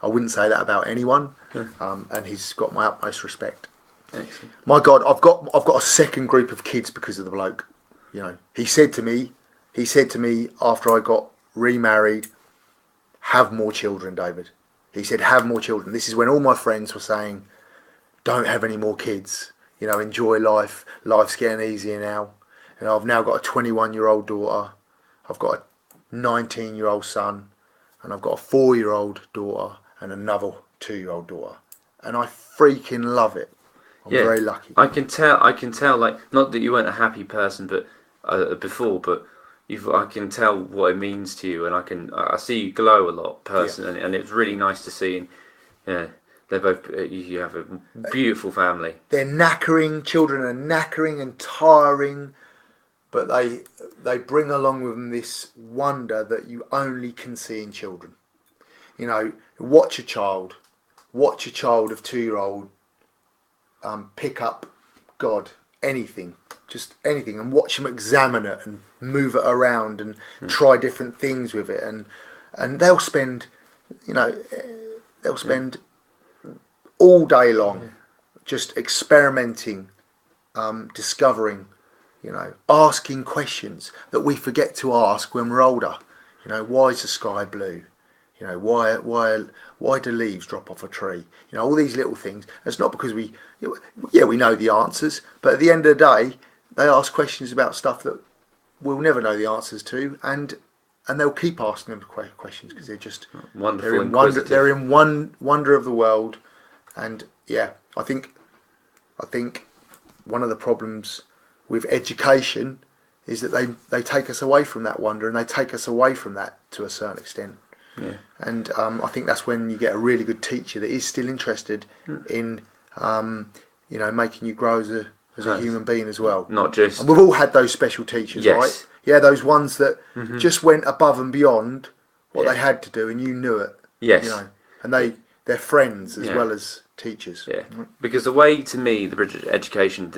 wouldn't say that about anyone. And he's got my utmost respect. Excellent. My God, I've got a second group of kids because of the bloke. He said to me after I got remarried, have more children, David. He said, have more children. This is when all my friends were saying, don't have any more kids. Enjoy life. Life's getting easier now. I've now got a 21-year-old daughter. I've got a 19-year-old son, and I've got a 4-year-old daughter and another 2-year-old daughter, and I freaking love it. I'm very lucky. I can tell, like, not that you weren't a happy person, but before, but I can tell what it means to you, and I see you glow a lot, personally, and it's really nice to see. And you have a beautiful family. They're knackering. Children are knackering and tiring. But they bring along with them this wonder that you only can see in children. Watch a child of 2-year-old pick up anything, just anything, and watch them examine it and move it around and try different things with it, and they'll spend all day long just experimenting, discovering. Asking questions that we forget to ask when we're older. Why is the sky blue? Why do leaves drop off a tree? All these little things. It's not because we know the answers, but at the end of the day, they ask questions about stuff that we'll never know the answers to, and they'll keep asking them questions because they're just wonderful. They're in wonder of the world, and I think one of the problems with education is that they take us away from that wonder, and they take us away from that to a certain extent. Yeah. And I think that's when you get a really good teacher that is still interested in making you grow as a human being as well. Not just. And we've all had those special teachers, right? Yeah, those ones that just went above and beyond what they had to do, and you knew it. Yes. And they're friends as well as teachers. Yeah, because the way, to me, the British education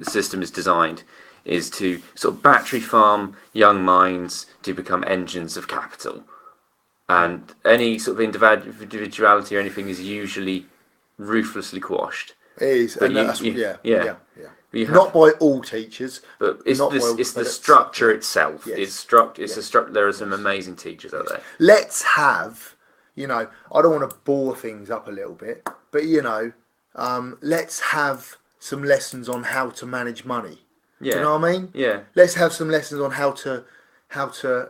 system is designed is to sort of battery farm young minds to become engines of capital, and any sort of individuality or anything is usually ruthlessly quashed. It is, but not by all teachers, but it's the structure itself. Yes. It's a structure. There are some amazing teachers out there. Let's have. I don't want to bore things up a little bit, but let's have some lessons on how to manage money. Do you know what I mean? Yeah. Let's have some lessons on how to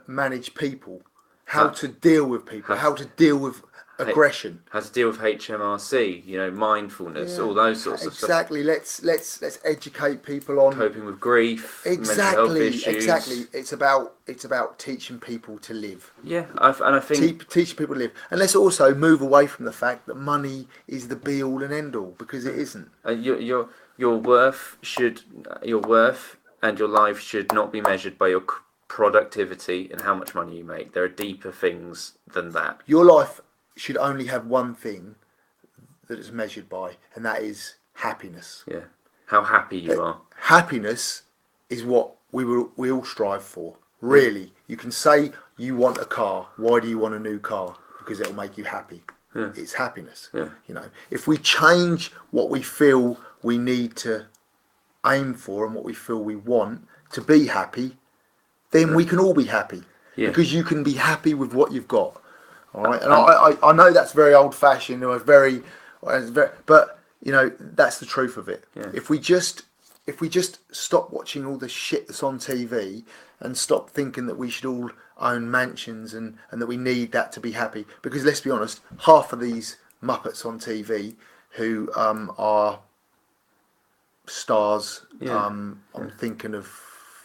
manage people, how to deal with people, how to deal with aggression, how to deal with HMRC, mindfulness, all those sorts of stuff. Exactly. Let's educate people on coping with grief, mental health issues. Exactly. It's about teaching people to live. Yeah, and I think teaching people to live, and let's also move away from the fact that money is the be all and end all, because it isn't. Your worth and your life should not be measured by your productivity and how much money you make. There are deeper things than that. Your life should only have one thing that it's measured by, and that is happiness. Yeah, how happy you are. Happiness is what we all strive for. Really, you can say you want a car. Why do you want a new car? Because it'll make you happy. Yeah. It's happiness. Yeah. If we change what we feel we need to aim for and what we feel we want to be happy, then we can all be happy. Yeah. Because you can be happy with what you've got. All right. And I know that's very old fashioned or very, but that's the truth of it. Yeah. If we just stop watching all the shit that's on TV and stop thinking that we should all own mansions and that we need that to be happy, because let's be honest, half of these Muppets on TV who are stars, I'm thinking of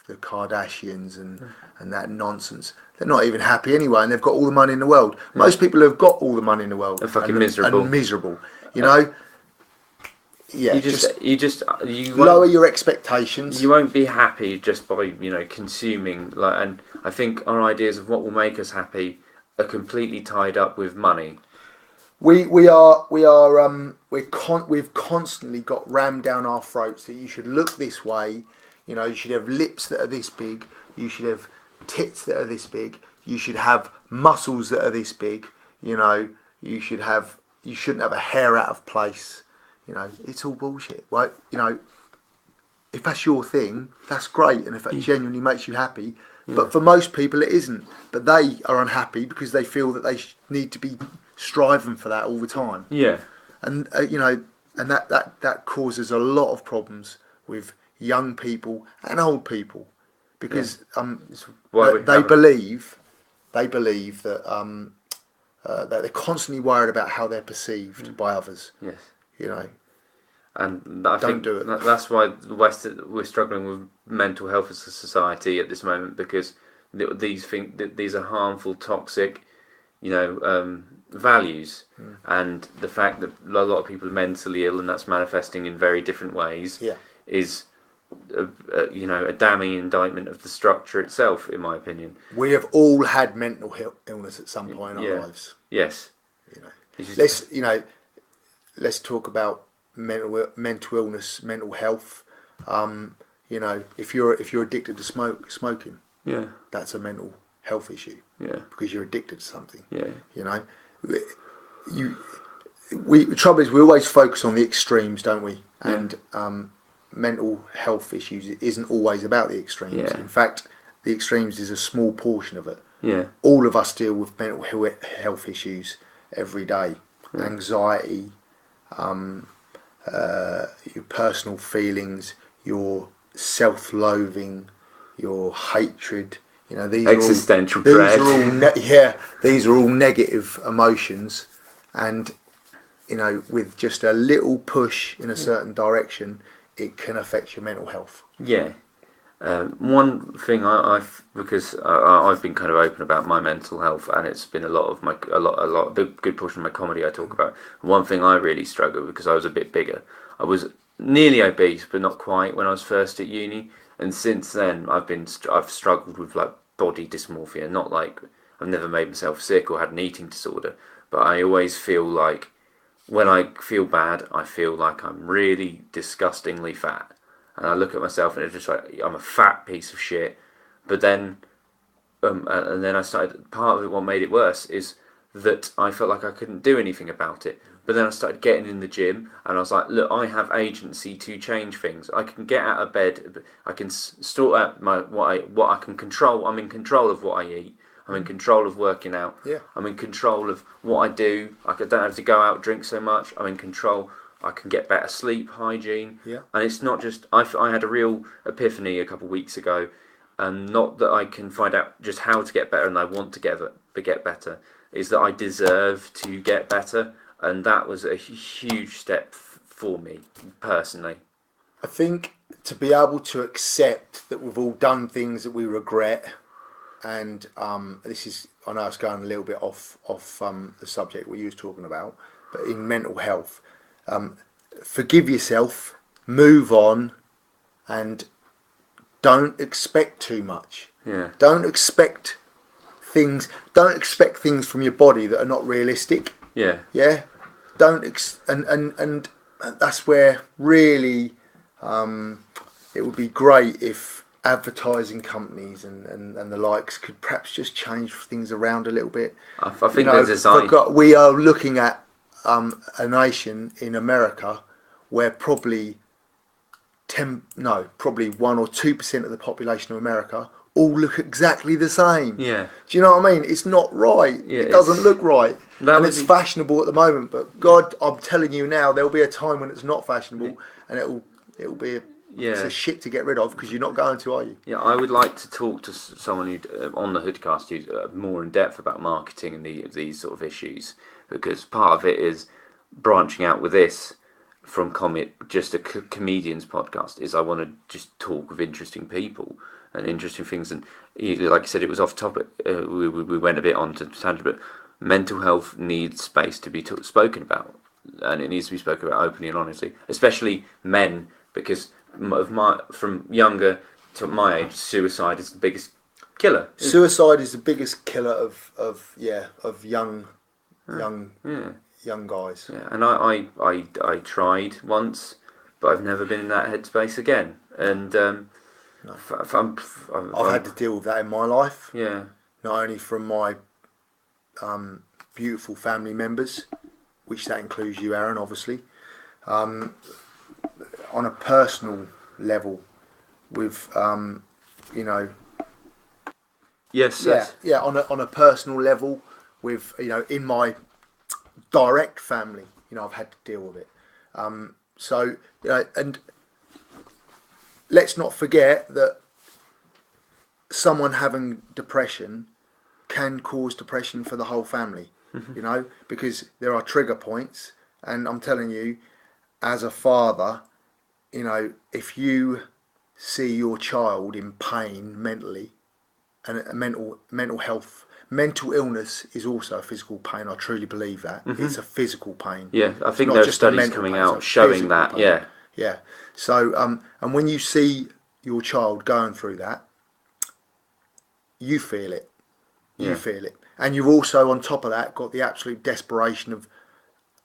the Kardashians and that nonsense. They're not even happy anyway, and they've got all the money in the world. Most people who've got all the money in the world are fucking miserable. And miserable, Yeah, you lower your expectations. You won't be happy just by consuming. And I think our ideas of what will make us happy are completely tied up with money. We've constantly got rammed down our throats that you should look this way. You should have lips that are this big. You should have tits that are this big. You should have muscles that are this big. You shouldn't have a hair out of place. It's all bullshit, right? If that's your thing, that's great, and if that genuinely makes you happy. But for most people, it isn't. But they are unhappy because they feel that they need to be striving for that all the time. Yeah. And and that causes a lot of problems with young people and old people, because they believe that that they're constantly worried about how they're perceived by others. Yes. And I think do it. That's why the West, we're struggling with mental health as a society at this moment, because these are harmful, toxic, values, and the fact that a lot of people are mentally ill and that's manifesting in very different ways is a damning indictment of the structure itself, in my opinion. We have all had mental illness at some point in our lives. Yes. Let's talk about mental illness, mental health. If you're addicted to smoking, that's a mental health issue. Yeah. Because you're addicted to something. Yeah. The trouble is we always focus on the extremes, don't we? And mental health issues isn't always about the extremes. Yeah. In fact, the extremes is a small portion of it. Yeah. All of us deal with mental health issues every day. Yeah. Anxiety, your personal feelings, your self-loathing, your hatred. These existential dread. These are all negative emotions, and with just a little push in a certain direction, it can affect your mental health. Yeah. One thing because I've been kind of open about my mental health, and it's been a good portion of my comedy I talk about. One thing I really struggled because I was a bit bigger. I was nearly obese, but not quite when I was first at uni, and since then I've struggled with body dysmorphia. Not like I've never made myself sick or had an eating disorder, but I always feel like when I feel bad, I feel like I'm really disgustingly fat. And I look at myself and it's just like, I'm a fat piece of shit. But then, and then I started, part of it, what made it worse is that I felt like I couldn't do anything about it. But then I started getting in the gym and I was like, look, I have agency to change things. I can get out of bed. I can sort out what I can control. I'm in control of what I eat. I'm in control of working out. Yeah. I'm in control of what I do. I don't have to go out and drink so much. I'm in control I can get better sleep hygiene. Yeah. And it's not just I had a real epiphany a couple of weeks ago, and not that I can find out just how to get better and I want to get better, is that I deserve to get better, and that was a huge step for me personally. I think to be able to accept that we've all done things that we regret, and this is, I know it's going a little bit off the subject what you was talking about, but in mental health, forgive yourself, move on, and don't expect too much. Yeah. Don't expect things from your body that are not realistic. Yeah. Yeah. And that's where really it would be great if advertising companies and the likes could perhaps just change things around a little bit. I think there's a sign. We are looking at a nation in America where probably 1 or 2% of the population of America all look exactly the same. Yeah. Do you know what I mean? It's not right. Yeah, it doesn't look right. And it's be fashionable at the moment, but God, I'm telling you now, there'll be a time when it's not fashionable, and it'll be it's a shit to get rid of, because you're not going to, are you? Yeah, I would like to talk to someone who on the Hoodcast who's more in depth about marketing and these sort of issues, because part of it is branching out with this from just a comedian's podcast, is I want to just talk with interesting people and interesting things. And like you said, it was off topic. We went a bit on to tangent, but mental health needs space to be spoken about, and it needs to be spoken about openly and honestly, especially men, because from younger to my age, suicide is the biggest killer. Suicide is the biggest killer of young guys. Yeah, and I tried once, but I've never been in that headspace again. And I've had to deal with that in my life. Yeah. Not only from my beautiful family members, which that includes you, Aaron, obviously. On a personal level, with Yes. On a personal level, with in my direct family, I've had to deal with it. So and let's not forget that someone having depression can cause depression for the whole family. Because there are trigger points, and I'm telling you, as a father, if you see your child in pain mentally, and mental illness is also a physical pain. I truly believe that. It's a physical pain. Yeah, I think there's studies coming out showing that. Pain. Yeah. So and when you see your child going through that, you feel it. You feel it. And you've also, on top of that, got the absolute desperation of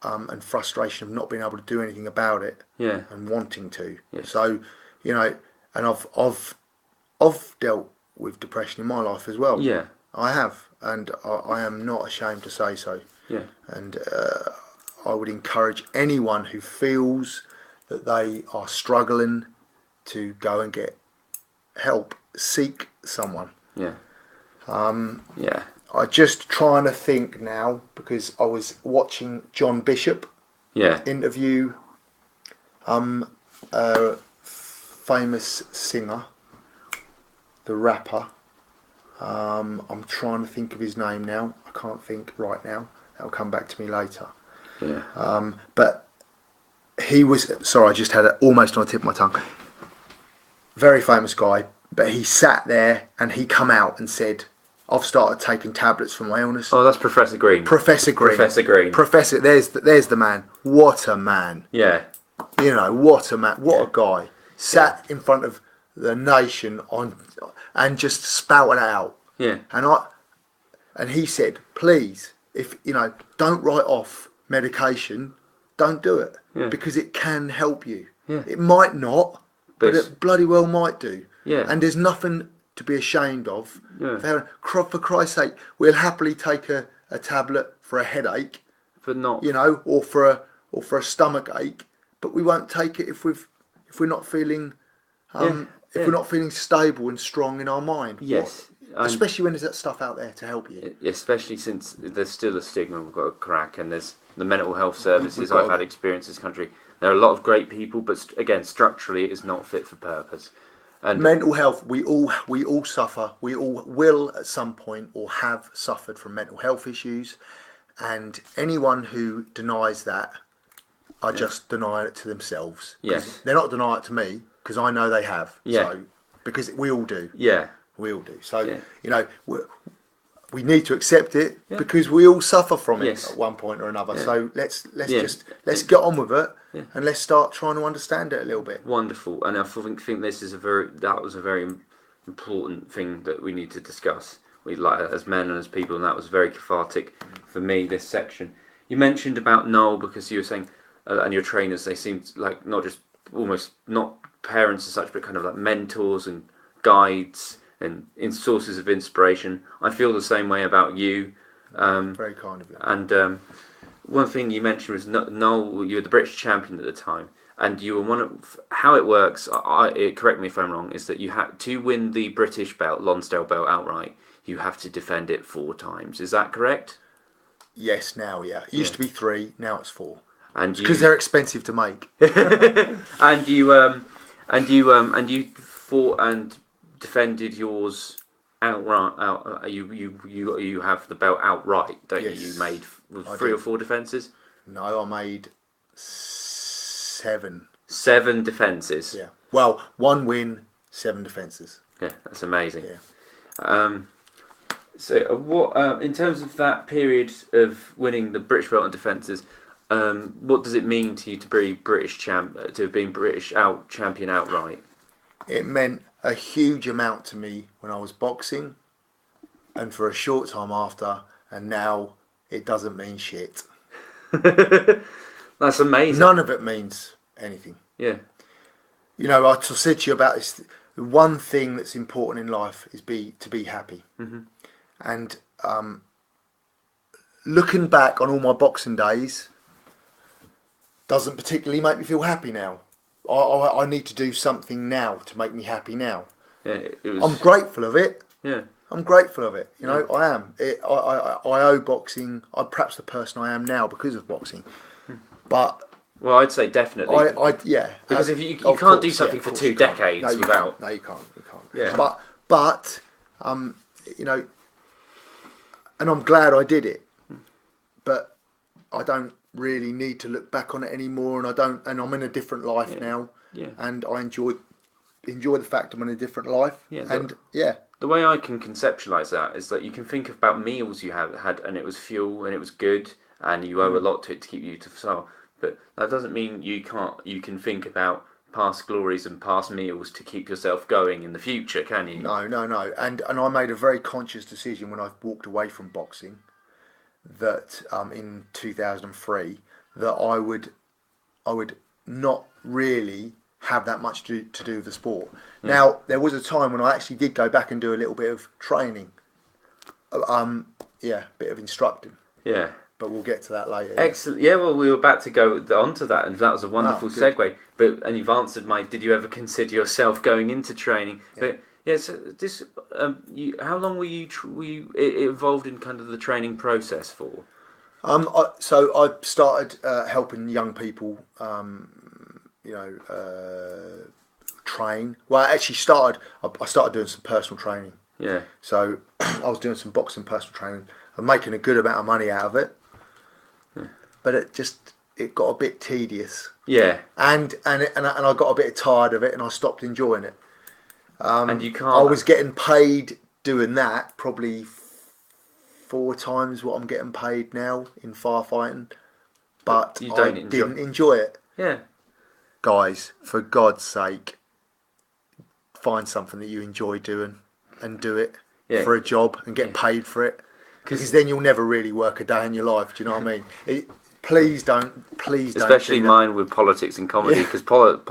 and frustration of not being able to do anything about it. Yeah. And wanting to. Yes. So, and I've dealt with depression in my life as well. Yeah. I have, and I am not ashamed to say so. Yeah. And I would encourage anyone who feels that they are struggling to go and get help, seek someone. Yeah. I'm just trying to think now, because I was watching John Bishop interview a famous singer, the rapper. I'm trying to think of his name now. I can't think right now. That'll come back to me later. Yeah. But he was, sorry, I just had it almost on the tip of my tongue. Very famous guy, but he sat there and he come out and said, I've started taking tablets for my illness. Oh, that's Professor Green. Professor Green. There's the man. What a man. Yeah. What a man. What a guy. Sat in front of the nation and just spouted it out. Yeah. And he said, please, if don't write off medication, don't do it. Yeah. Because it can help you. Yeah. It might not, but it bloody well might do. Yeah. And there's nothing to be ashamed of. Yeah. For Christ's sake, we'll happily take a tablet for a headache, but not or for a stomach ache, but we won't take it if we're not feeling we're not feeling stable and strong in our mind. Yes. Especially when there's that stuff out there to help you. Especially since there's still a stigma we've got to crack, and there's the mental health services I've had experience in this country. There are a lot of great people, but again, structurally, it is not fit for purpose. And mental health, we all suffer. We all will at some point or have suffered from mental health issues, and anyone who denies that are just denying it to themselves. Yes, they're not denying it to me because I know they have. Yeah. So because we all do. Yeah, we all do. So yeah. We need to accept it because we all suffer from it Yes. at one point or another. Yeah. So let's get on with it and let's start trying to understand it a little bit. Wonderful, and I think this is that was a very important thing that we need to discuss. We like as men and as people, and that was very cathartic for me. This section you mentioned about Noel, because you were saying and your trainers, they seemed like not just almost not parents as such, but kind of like mentors and guides and in sources of inspiration. I feel the same way about you. Very kind of you. And one thing you mentioned was Noel. You were the British champion at the time, and you were one of how it works. Correct me if I'm wrong. Is that you had to win the British belt, Lonsdale belt outright. You have to defend it 4 times. Is that correct? Yes, now it used to be 3. Now it's 4. And because they're expensive to make. and you fought and defended yours outright. You have the belt outright, don't you? You made 3 or 4 defences. No, I made 7. 7 defences. Yeah. Well, 1 win, 7 defences. Yeah, that's amazing. Yeah. So, what in terms of that period of winning the British belt and defences? What does it mean to you to be British champ, to have been British champion outright? It meant a huge amount to me when I was boxing, and for a short time after, and now it doesn't mean shit. That's amazing. None of it means anything. Yeah. You know, I said to you about this. The one thing that's important in life is to be happy. Mm-hmm. And looking back on all my boxing days doesn't particularly make me feel happy now. I need to do something now to make me happy now. Yeah, I'm grateful of it. Yeah, I'm grateful of it. You know, I am. I owe boxing. I'm perhaps the person I am now because of boxing. But well, I'd say definitely. Because if you can't do something for 2 decades without. No, you can't. You can't. Yeah. But you know, and I'm glad I did it. But I don't really need to look back on it anymore, and I'm in a different life now. Yeah. And I enjoy the fact I'm in a different life. Yeah. The way I can conceptualise that is that you can think about meals you have had, and it was fuel, and it was good, and you owe a lot to it to keep you to so. But that doesn't mean you can't. You can think about past glories and past meals to keep yourself going in the future, can you? No. And I made a very conscious decision when I walked away from boxing that in 2003 that I would not really have that much to do with the sport. Yeah. Now there was a time when I actually did go back and do a little bit of training, bit of instructing. Yeah. But we'll get to that later. Excellent. Yeah, well, we were about to go on to that, and that was a wonderful segue. And you've answered my, did you ever consider yourself going into training? Yeah. But yeah, so this, how long were you involved in kind of the training process for? So I started helping young people, train. Well, I actually I started doing some personal training. Yeah. So I was doing some boxing personal training and making a good amount of money out of it. But it got a bit tedious. Yeah. And I got a bit tired of it, and I stopped enjoying it. And you can't. I was getting paid doing that probably 4 times what I'm getting paid now in firefighting, but I didn't enjoy it. Yeah. Guys, for God's sake, find something that you enjoy doing and do it for a job and get paid for it. Because then you'll never really work a day in your life. Do you know what I mean? Please don't. Especially mine with politics and comedy, because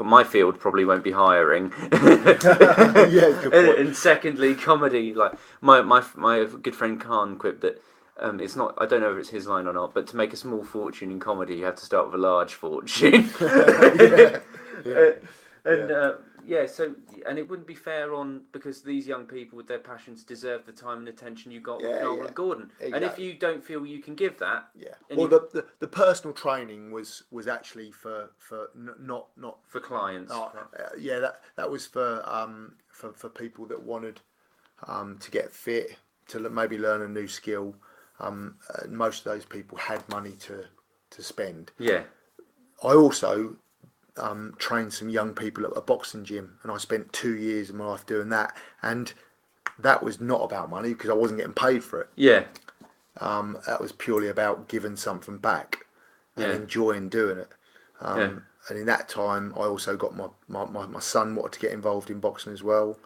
my field probably won't be hiring. Good point. And secondly, comedy. Like my good friend Khan quipped that it's not. I don't know if it's his line or not, but to make a small fortune in comedy, you have to start with a large fortune. yeah, so and it wouldn't be fair because these young people with their passions deserve the time and attention you got with Noel and Gordon. Exactly. And if you don't feel you can give that, well, the personal training was actually for not for clients. That was for people that wanted to get fit, to maybe learn a new skill. Most of those people had money to spend. Yeah. I also trained some young people at a boxing gym, and I spent 2 years of my life doing that, and that was not about money because I wasn't getting paid for it. Yeah. That was purely about giving something back and enjoying doing it. And in that time, I also got my son wanted to get involved in boxing as well.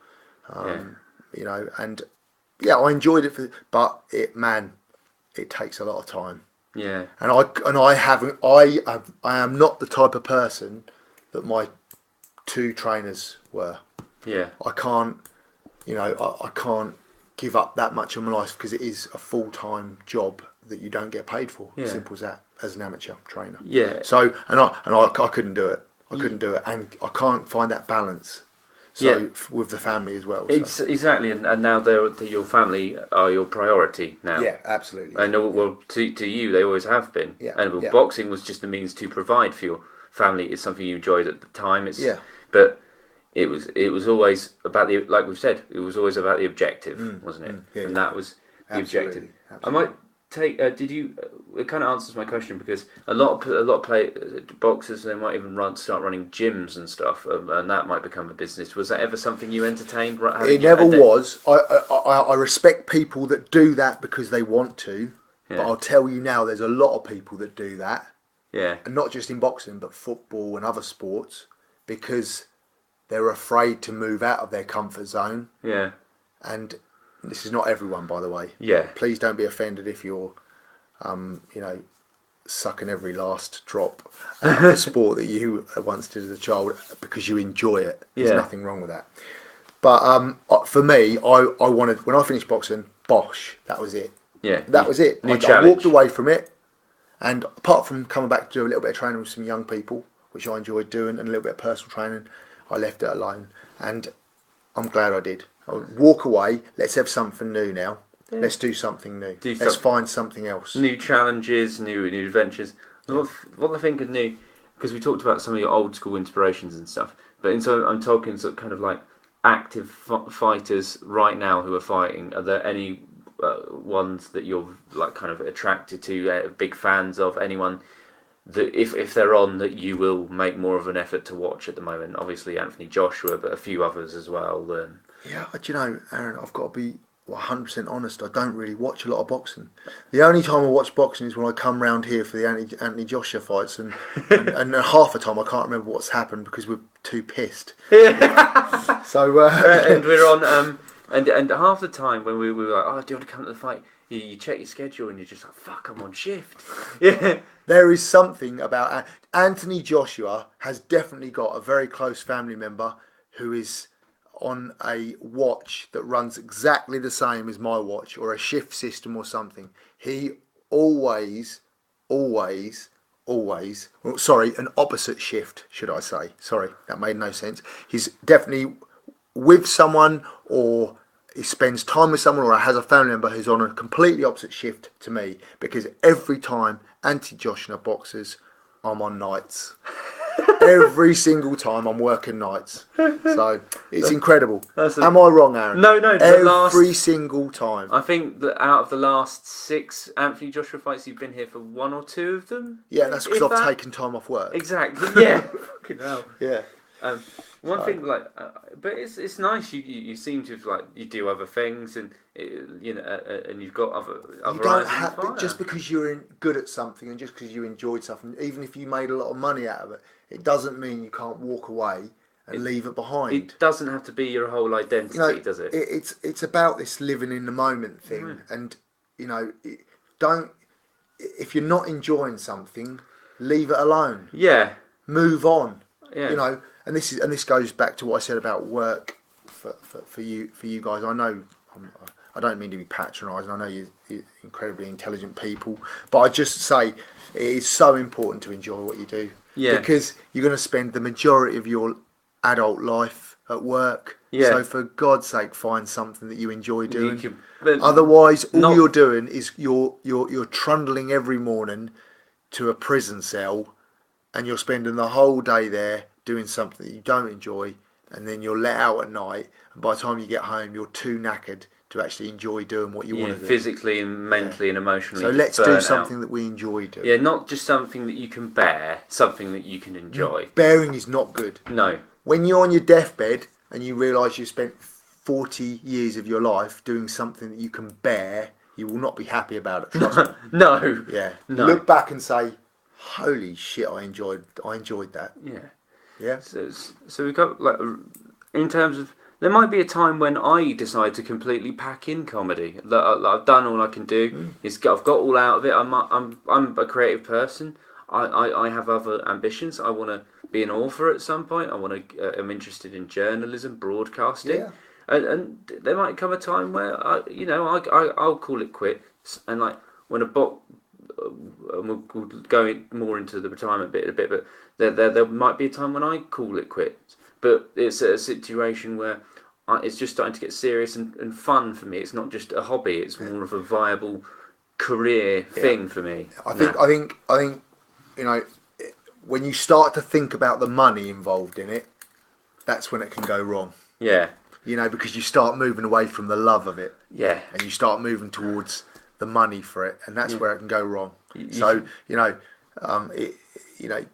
You know, and I enjoyed it, but it takes a lot of time. Yeah. And I am not the type of person that my 2 trainers were. Yeah. I can't give up that much of my life because it is a full-time job that you don't get paid for. Yeah. Simple as that, as an amateur trainer. Yeah. So I couldn't do it. And I can't find that balance. So with the family as well. So. Exactly, and now your family are your priority now. Yeah, absolutely. And to you, they always have been. Yeah. And boxing was just a means to provide for your family. It's something you enjoyed at the time. But it was always about like we've said, it was always about the objective, wasn't it? Yeah, and that was the objective. Absolutely. I might take. Did you? It kind of answers my question because a lot of boxers, they might even start running gyms and stuff, and that might become a business. Was that ever something you entertained? It never was. I respect people that do that because they want to, but I'll tell you now, there's a lot of people that do that. Yeah. And not just in boxing, but football and other sports, because they're afraid to move out of their comfort zone. Yeah. And this is not everyone, by the way. Yeah. Please don't be offended if you're, sucking every last drop out of the sport that you once did as a child because you enjoy it. There's nothing wrong with that. But for me, I wanted, when I finished boxing, bosh, that was it. Yeah. That was it. I walked away from it. And apart from coming back to do a little bit of training with some young people, which I enjoyed doing, and a little bit of personal training, I left it alone. And I'm glad I did. I'll walk away. Let's have something new now. Yeah. Let's do something new. Let's find something else. New challenges, new adventures. What I think of new, because we talked about some of your old school inspirations and stuff, but so I'm talking sort of kind of like active fighters right now who are fighting. Are there any ones that you're like kind of attracted to, big fans of? Anyone that if they're on that you will make more of an effort to watch at the moment? Obviously Anthony Joshua, but a few others as well. Yeah, do you know, Aaron, I've got to be 100% honest. I don't really watch a lot of boxing. The only time I watch boxing is when I come round here for the Anthony Joshua fights, and half the time I can't remember what's happened because we're too pissed. So and we're on and half the time when we were like, oh, do you want to come to the fight? You check your schedule and you're just like, fuck, I'm on shift. Yeah. There is something about Anthony Joshua has definitely got a very close family member who is on a watch that runs exactly the same as my watch, or a shift system or something. He always, an opposite shift, should I say. Sorry, that made no sense. He's definitely with someone, or he spends time with someone, or has a family member who's on a completely opposite shift to me, because every time Anthony Joshua boxes, I'm on nights. Every single time I'm working nights. So it's incredible. Am I wrong, Aaron? No. Every single time. I think that out of the last 6 Anthony Joshua fights, you've been here for 1 or 2 of them. Yeah, that's because I've taken time off work. Exactly. Yeah. Fucking hell. Yeah. One thing, like, but it's nice. You seem to have, you do other things, and and you've got other. You don't have just because you're good at something, and just because you enjoyed something, even if you made a lot of money out of it, it doesn't mean you can't walk away and leave it behind. It doesn't have to be your whole identity, does it? It's about this living in the moment thing, and don't. If you're not enjoying something, leave it alone. Yeah. Move on. Yeah. And this goes back to what I said about work for you guys. I know I don't mean to be patronising. I know you're incredibly intelligent people, but I just say it is so important to enjoy what you do. Yeah. Because you're going to spend the majority of your adult life at work. Yeah. So for God's sake, find something that you enjoy doing. But Otherwise, all not- you're doing is you're trundling every morning to a prison cell, and you're spending the whole day there doing something that you don't enjoy, and then you're let out at night, and by the time you get home, you're too knackered to actually enjoy doing what you want to do. Physically and mentally and emotionally. So let's do something that we enjoy doing. Yeah, not just something that you can bear, something that you can enjoy. Bearing is not good. No. When you're on your deathbed and you realise you've spent 40 years of your life doing something that you can bear, you will not be happy about it. Trust me. No. Yeah. No. Look back and say, holy shit, I enjoyed that. Yeah. Yeah. So we've got, like, in terms of, there might be a time when I decide to completely pack in comedy. I've done all I can do. I've got all out of it. I'm a creative person. I have other ambitions. I want to be an author at some point. I'm interested in journalism, broadcasting. Yeah. And there might come a time where I'll call it quits. And like when we'll go more into the retirement bit in a bit, but there might be a time when I call it quits. But it's a situation where it's just starting to get serious and fun for me. It's not just a hobby. It's more of a viable career thing for me. I think when you start to think about the money involved in it, that's when it can go wrong. Yeah. Because you start moving away from the love of it. Yeah. And you start moving towards the money for it, and that's where it can go wrong.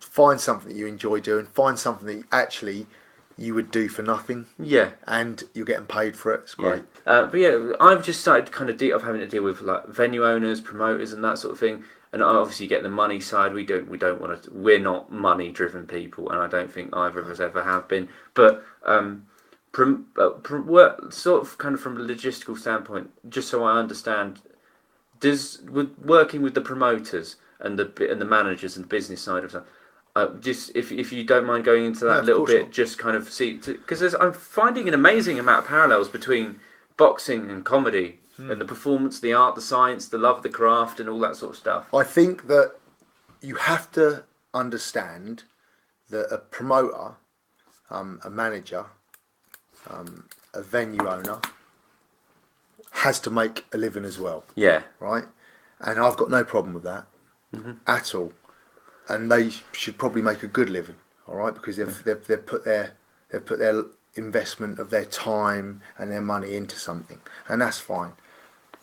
Find something that you enjoy doing. Find something that actually you would do for nothing. Yeah. And you're getting paid for it. It's great. But yeah, I've just started kind of having to deal with like venue owners, promoters, and that sort of thing. And obviously, get the money side. We don't want to. We're not money driven people, and I don't think either of us ever have been. But sort of kind of from a logistical standpoint, just so I understand, working with the promoters and the managers and business side of stuff. Just if you don't mind going into that a little bit, just kind of see, because I'm finding an amazing amount of parallels between boxing and comedy, and the performance, the art, the science, the love, the craft, and all that sort of stuff. I think that you have to understand that a promoter, a manager, a venue owner has to make a living as well. Yeah. Right? And I've got no problem with that at all. And they should probably make a good living, all right? Because they've put their investment of their time and their money into something, and that's fine.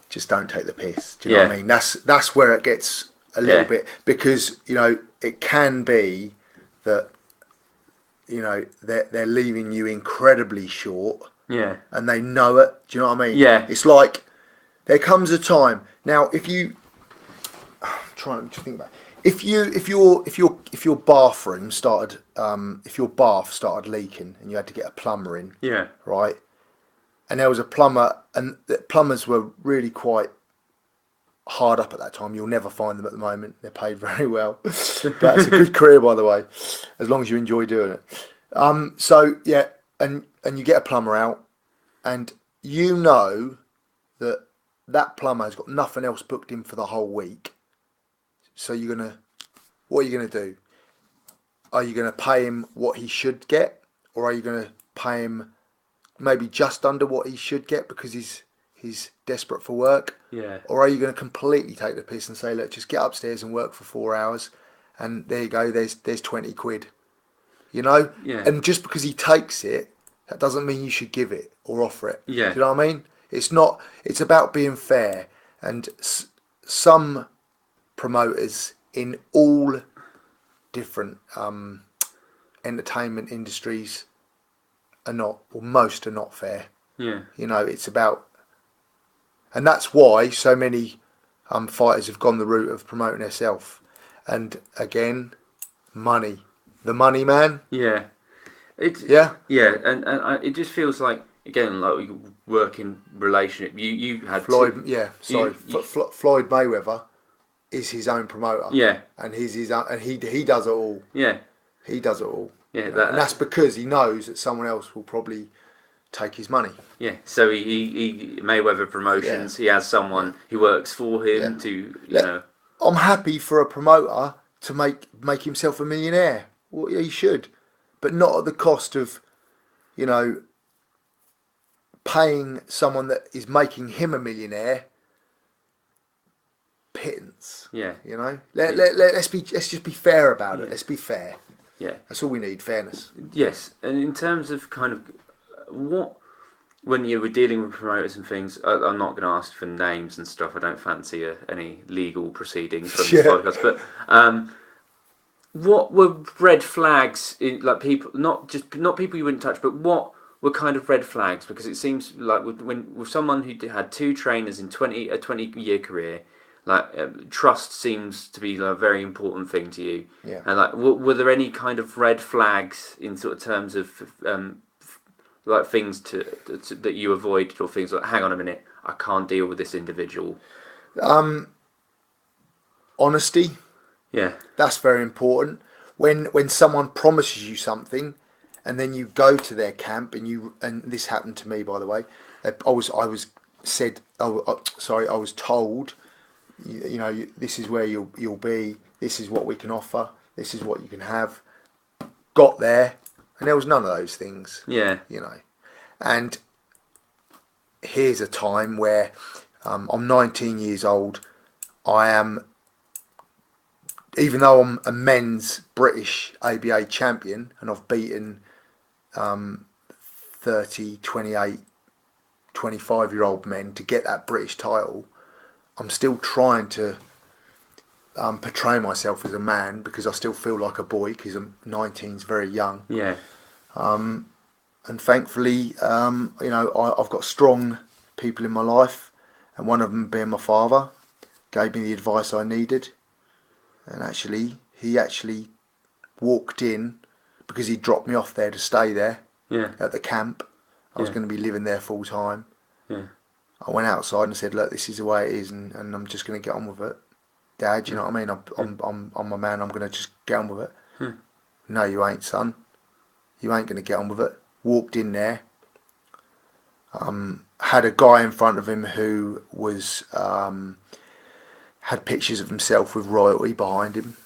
Just don't take the piss. Do you know what I mean? That's where it gets a little bit, because it can be that they're leaving you incredibly short. Yeah. And they know it. Do you know what I mean? Yeah. It's like there comes a time now. I'm trying to think about it. If your bathroom started, if your bath started leaking and you had to get a plumber in, right, and there was a plumber, and the plumbers were really quite hard up at that time. You'll never find them at the moment. They're paid very well. That's a good career, by the way, as long as you enjoy doing it. So yeah, and you get a plumber out, and you know that plumber has got nothing else booked in for the whole week. So what are you gonna do? Are you gonna pay him what he should get, or are you gonna pay him maybe just under what he should get because he's desperate for work? Yeah. Or are you gonna completely take the piss and say, look, just get upstairs and work for 4 hours, and there you go. There's 20 quid. Yeah. And just because he takes it, that doesn't mean you should give it or offer it. Yeah. Do you know what I mean? It's not. It's about being fair, and some promoters in all different entertainment industries are not, or most are not fair. Yeah. It's about, and that's why so many fighters have gone the route of promoting themselves. And again, money, the money man. Yeah. Yeah, and it just feels like, again, like we work in relationship. You had Floyd. Floyd Mayweather is his own promoter. Yeah. And he's his own, and he does it all. Yeah. He does it all. Yeah. And that's because he knows that someone else will probably take his money. Yeah. So he Mayweather Promotions. Yeah. He has someone who works for him to I'm happy for a promoter to make himself a millionaire. Well, yeah, he should, but not at the cost of you know, paying someone that is making him a millionaire pittance. Yeah. You know, let's just be fair about it. Yeah. Let's be fair. Yeah. That's all we need, fairness. Yes, and in terms of kind of what, when you were dealing with promoters and things, I'm not going to ask for names and stuff. I don't fancy any legal proceedings from this podcast. But what were red flags in, like, people, not people you wouldn't touch, but what were kind of red flags? Because it seems like with someone who had 2 trainers in a 20-year career, like, trust seems to be a very important thing to you. Yeah. And like, were there any kind of red flags in sort of terms of like things that you avoided, or things like, hang on a minute, I can't deal with this individual? Honesty. Yeah. That's very important. When someone promises you something, and then you go to their camp, and this happened to me, by the way. I was told, you know, this is where you'll be. This is what we can offer. This is what you can have. Got there, and there was none of those things. Yeah. You know, and here's a time where I'm 19 years old. I am, even though I'm a men's British ABA champion, and I've beaten 30, 28, 25-year-old men to get that British title, I'm still trying to portray myself as a man, because I still feel like a boy, because I'm 19 is very young. Yeah. And thankfully, you know, I've got strong people in my life, and one of them being my father, gave me the advice I needed. And he actually walked in, because he dropped me off there to stay there. Yeah. At the camp. I was going to be living there full time. Yeah. I went outside and said, look, this is the way it is, and I'm just going to get on with it. Dad, you know what I mean? I'm a man, I'm going to just get on with it. No, you ain't, son. You ain't going to get on with it. Walked in there. Had a guy in front of him who was had pictures of himself with royalty behind him.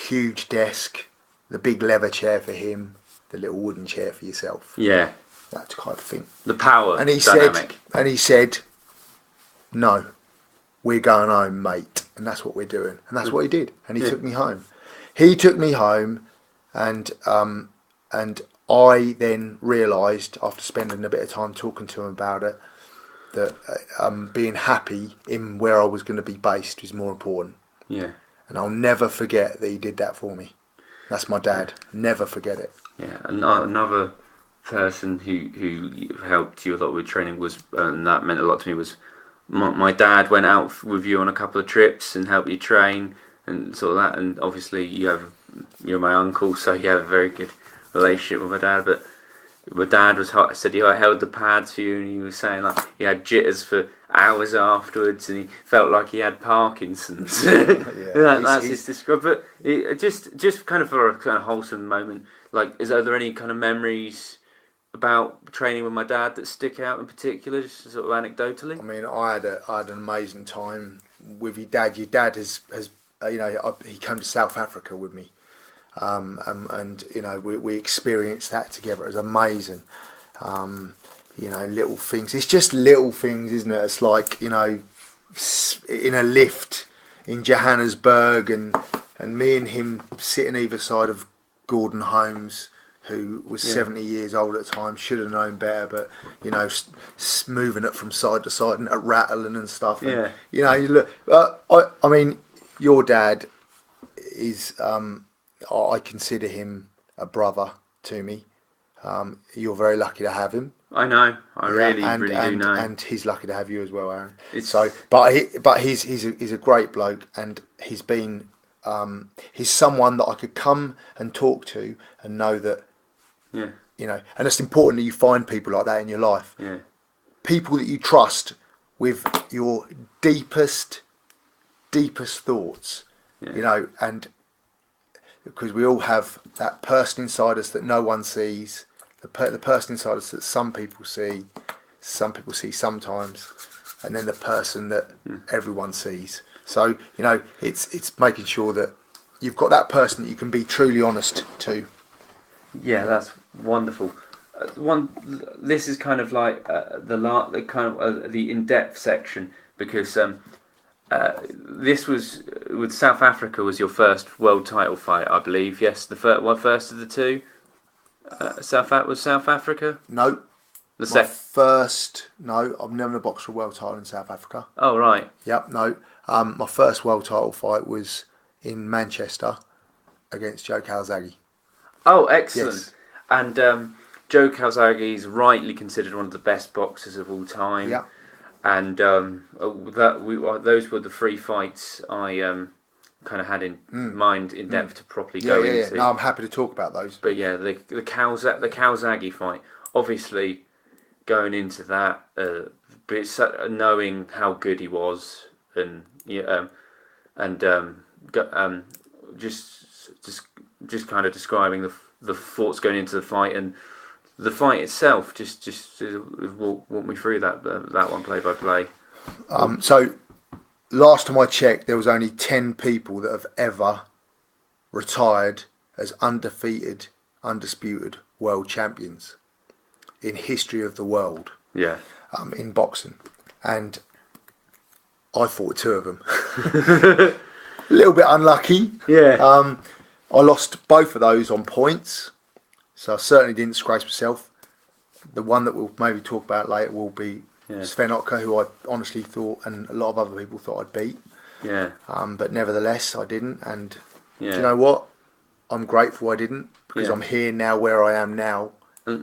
Huge desk. The big leather chair for him. The little wooden chair for yourself. Yeah. That kind of thing. The power and he dynamic. said, no, we're going home, mate. And that's what we're doing. And that's what he did. And he took me home. He took me home, and I then realised, after spending a bit of time talking to him about it, that being happy in where I was going to be based was more important. Yeah. And I'll never forget that he did that for me. That's my dad. Never forget it. Yeah. Another person who helped you a lot with training was, and that meant a lot to me, was my dad went out with you on a couple of trips and helped you train and sort of that. And obviously you're my uncle, so you have a very good relationship with my dad. But my dad said he held the pads for you, and he was saying like he had jitters for hours afterwards, and he felt like he had Parkinson's. That's his description. But just kind of for a kind of wholesome moment, like, are there any kind of memories about training with my dad that stick out in particular, just sort of anecdotally? I mean, I had an amazing time with your dad. Your dad has you know, he came to South Africa with me, and you know, we experienced that together. It was amazing. You know, little things. It's just little things, isn't it? It's like, you know, in a lift in Johannesburg, and me and him sitting either side of Gordon Holmes, who was 70 years old at the time, should have known better, but, you know, moving it from side to side and rattling and stuff. And, you know, you look. I mean, your dad is. I consider him a brother to me. You're very lucky to have him. I know. I really do know. And he's lucky to have you as well, Aaron. But he's a great bloke, and he's been. He's someone that I could come and talk to and know that. Yeah. You know, and it's important that you find people like that in your life. Yeah. People that you trust with your deepest thoughts. Yeah. You know, and because we all have that person inside us that no one sees, the person inside us that some people see sometimes, and then the person that everyone sees. So, you know, it's making sure that you've got that person that you can be truly honest to. Yeah, that's wonderful. This is kind of like the in-depth section because this was with South Africa was your first world title fight, I believe. Yes, the first of the two. South Africa. No. The first. No, I've never boxed for a world title in South Africa. Oh right. Yep. No. My first world title fight was in Manchester against Joe Calzaghe. Oh, excellent. Yes. And Joe Calzaghe is rightly considered one of the best boxers of all time. Yeah. And those were the 3 fights I kind of had in mind in depth to properly go into. No, I'm happy to talk about those. But yeah, the Calzaghe fight, obviously going into that, but knowing how good he was, and just kind of describing the thoughts going into the fight and the fight itself. Just walk me through that one play by play. So last time I checked, there was only 10 people that have ever retired as undefeated, undisputed world champions in history of the world. Yeah. In boxing, and I fought 2 of them. A little bit unlucky. Yeah. I lost both of those on points, so I certainly didn't disgrace myself. The one that we'll maybe talk about later will be Sven Otka, who I honestly thought, and a lot of other people thought I'd beat. Yeah. But nevertheless, I didn't. And do Yeah. you know what? I'm grateful I didn't, because Yeah. I'm here now, where I am now,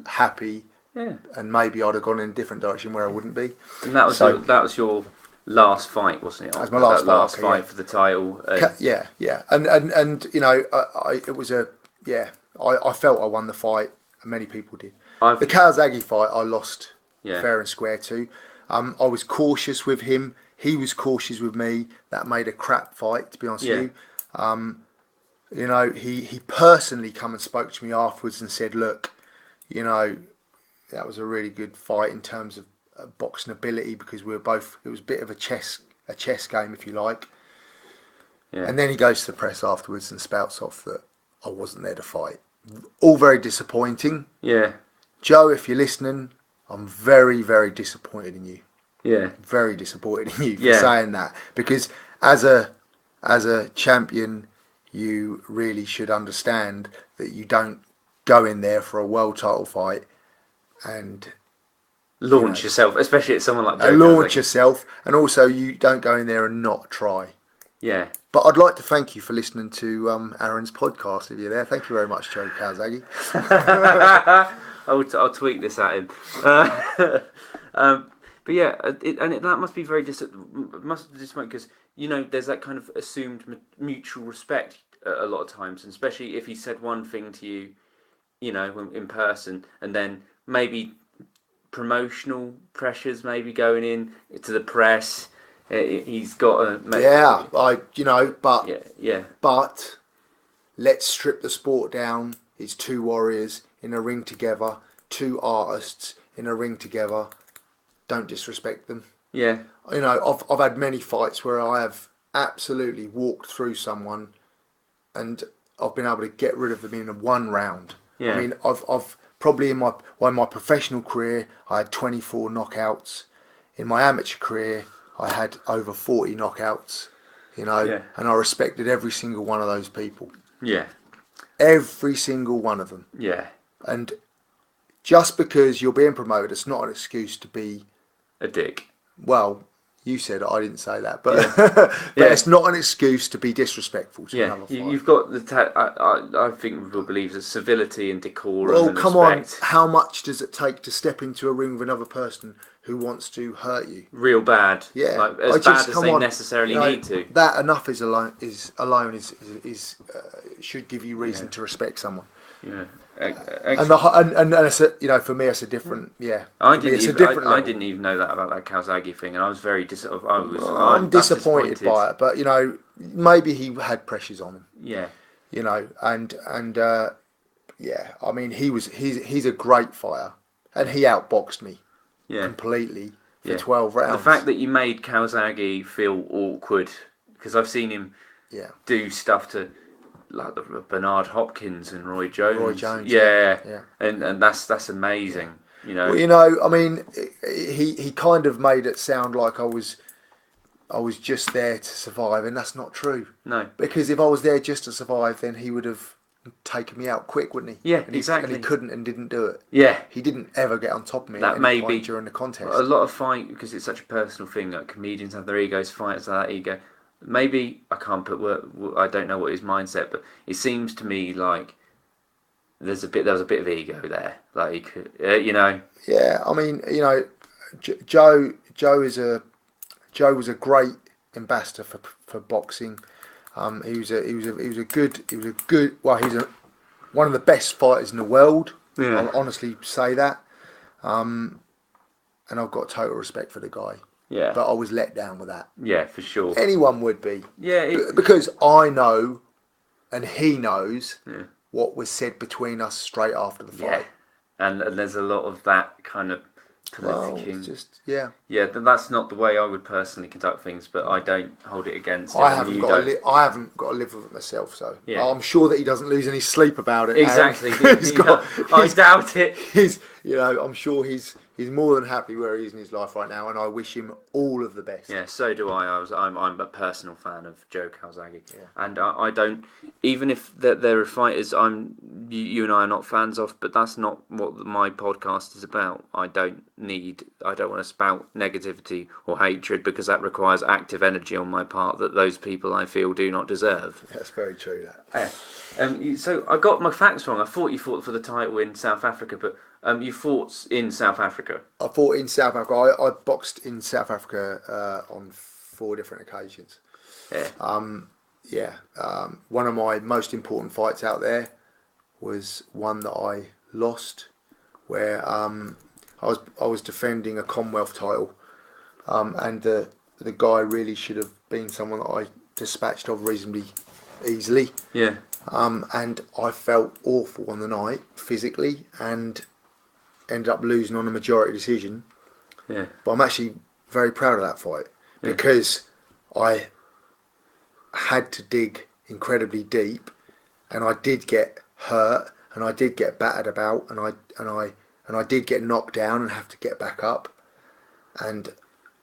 happy. Yeah. And maybe I'd have gone in a different direction where I wouldn't be. And that was your last fight, wasn't it? That was my last fight for the title. Yeah. And you know, it was I felt I won the fight, and many people did. The Calzaghe fight, I lost fair and square to. I was cautious with him. He was cautious with me. That made a crap fight, to be honest with you. You know, he personally come and spoke to me afterwards and said, look, you know, that was a really good fight in terms of boxing ability, because we were both, it was a bit of a chess game, if you like. Yeah. And then he goes to the press afterwards and spouts off that I wasn't there to fight. All very disappointing. Yeah. Joe, if you're listening, I'm very, very disappointed in you. Yeah. Very disappointed in you for saying that, because as a champion, you really should understand that you don't go in there for a world title fight and launch yourself, especially at someone like Joe. Launch yourself, and also you don't go in there and not try. Yeah. But I'd like to thank you for listening to Aaron's podcast. If you're there, thank you very much, Joe Calzaghe. I'll tweet this at him. But yeah, that must be very disappointing, because you know there's that kind of assumed mutual respect a lot of times, and especially if he said one thing to you, you know, in person, and then maybe promotional pressures maybe going in to the press. He's got a but let's strip the sport down. It's 2 warriors in a ring together, 2 artists in a ring together. Don't disrespect them. Yeah. You know, I've had many fights where I have absolutely walked through someone and I've been able to get rid of them in 1 round. Yeah. I mean, I've probably in my professional career I had 24 knockouts. In my amateur career I had over 40 knockouts. You know, and I respected every single one of those people. Yeah. Every single one of them. Yeah. And just because you're being promoted, it's not an excuse to be a dick. Well, you said it, I didn't say that, but but it's not an excuse to be disrespectful to another fighter. You've got I think we believe that civility and decorum. Well, and come respect. On, how much does it take to step into a ring with another person who wants to hurt you? Real bad. Yeah, like, as bad as they necessarily need to. That enough is should give you reason to respect someone. Yeah. And it's a, you know, for me it's a different I didn't even know that about that Calzaghe thing, and I was very I'm disappointed by it, but you know, maybe he had pressures on him. Yeah. You know, and I mean he's a great fighter, and he outboxed me completely for 12 rounds. The fact that you made Calzaghe feel awkward, because I've seen him do stuff to like the Bernard Hopkins and Roy Jones. Roy Jones. Yeah. And that's amazing. You know. Well, you know, I mean, he kind of made it sound like I was just there to survive, and that's not true. No. Because if I was there just to survive, then he would have taken me out quick, wouldn't he? Yeah, And he couldn't and didn't do it. Yeah. He didn't ever get on top of me That at may any point be during the contest. a lot of fight, because it's such a personal thing. Like comedians have their egos, fighters have that ego. Maybe I can't put I don't know what his mindset, but it seems to me like there was a bit of ego there. Like he could, you know. Yeah, I mean, you know, Joe was a great ambassador for boxing. He was a good. Well, he's one of the best fighters in the world. Yeah. I'll honestly say that. And I've got total respect for the guy. Yeah. But I was let down with that. Yeah, for sure. Anyone would be. Yeah. Because I know, and he knows, what was said between us straight after the fight. Yeah. And there's a lot of that kind of politicking. Just yeah. Yeah, that's not the way I would personally conduct things, but I don't hold it against him. I haven't got to live with it myself, so yeah. I'm sure that he doesn't lose any sleep about it. Exactly. I doubt it. I'm sure he's more than happy where he is in his life right now, and I wish him all of the best. Yeah, so do I. I'm a personal fan of Joe Calzaghe, and I don't, even if there are fighters you and I are not fans of, but that's not what my podcast is about. I don't want to spout negativity or hatred, because that requires active energy on my part that those people I feel do not deserve. That's very true. That. So I got my facts wrong. I thought you fought for the title in South Africa, but you fought in South Africa. I fought in South Africa. I boxed in South Africa on 4 different occasions. Yeah. One of my most important fights out there was one that I lost, where I was defending a Commonwealth title, and the guy really should have been someone that I dispatched of reasonably easily. Yeah. And I felt awful on the night physically, and ended up losing on a majority decision. Yeah. But I'm actually very proud of that fight, because I had to dig incredibly deep, and I did get hurt, and I did get battered about, and I did get knocked down and have to get back up, and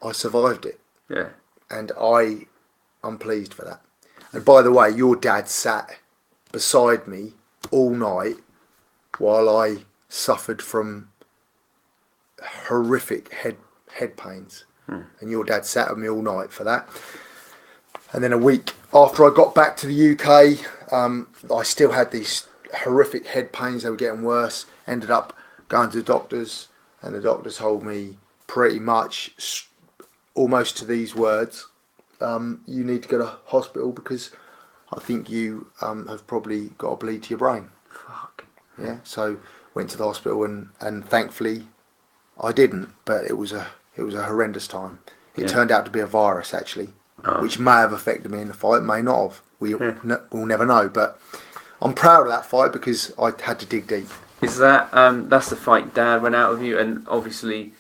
I survived it. Yeah. And I'm pleased for that. And by the way, your dad sat beside me all night while I suffered from horrific head pains, and your dad sat with me all night for that. And then a week after I got back to the UK, I still had these horrific head pains. They were getting worse. Ended up going to the doctors, and the doctors told me pretty much almost to these words: you need to go to hospital, because I think you have probably got a bleed to your brain. Fuck. Yeah. So went to the hospital, and thankfully I didn't. But it was a horrendous time. It turned out to be a virus, actually, which may have affected me in the fight, may not have. We'll never know. But I'm proud of that fight, because I had to dig deep. Is that that's the fight Dad went out with you, and obviously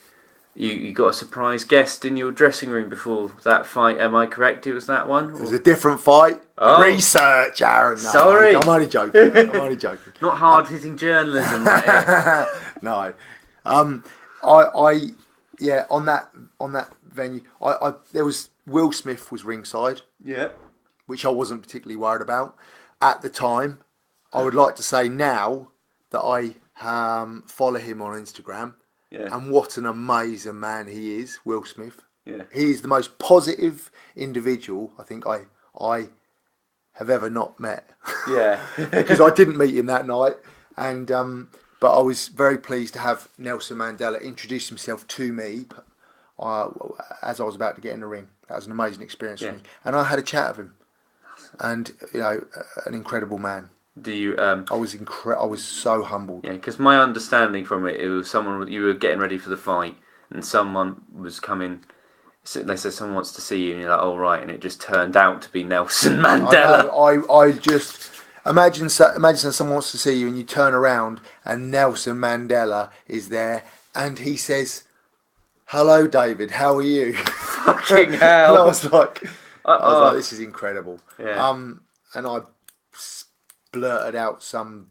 you got a surprise guest in your dressing room before that fight. Am I correct? It was that one? It was a different fight. Oh. Research, Aaron. No, Sorry. I'm only joking. Not hard-hitting journalism. No. On that venue, there was Will Smith was ringside. Yeah. Which I wasn't particularly worried about at the time. I would like to say now that I follow him on Instagram. Yeah. And what an amazing man he is, Will Smith. Yeah. He is the most positive individual I think I have ever not met. Yeah. Because I didn't meet him that night, and but I was very pleased to have Nelson Mandela introduce himself to me as I was about to get in the ring. That was an amazing experience for me, and I had a chat with him, and an incredible man. Do you? I was so humbled. Yeah, because my understanding from it was someone, you were getting ready for the fight, and someone was coming. So they said someone wants to see you, and you're like, "Oh right," and it just turned out to be Nelson Mandela. I just imagine someone wants to see you, and you turn around, and Nelson Mandela is there, and he says, "Hello, David. How are you?" Fucking hell! And I was like, this is incredible. Yeah. And I blurted out some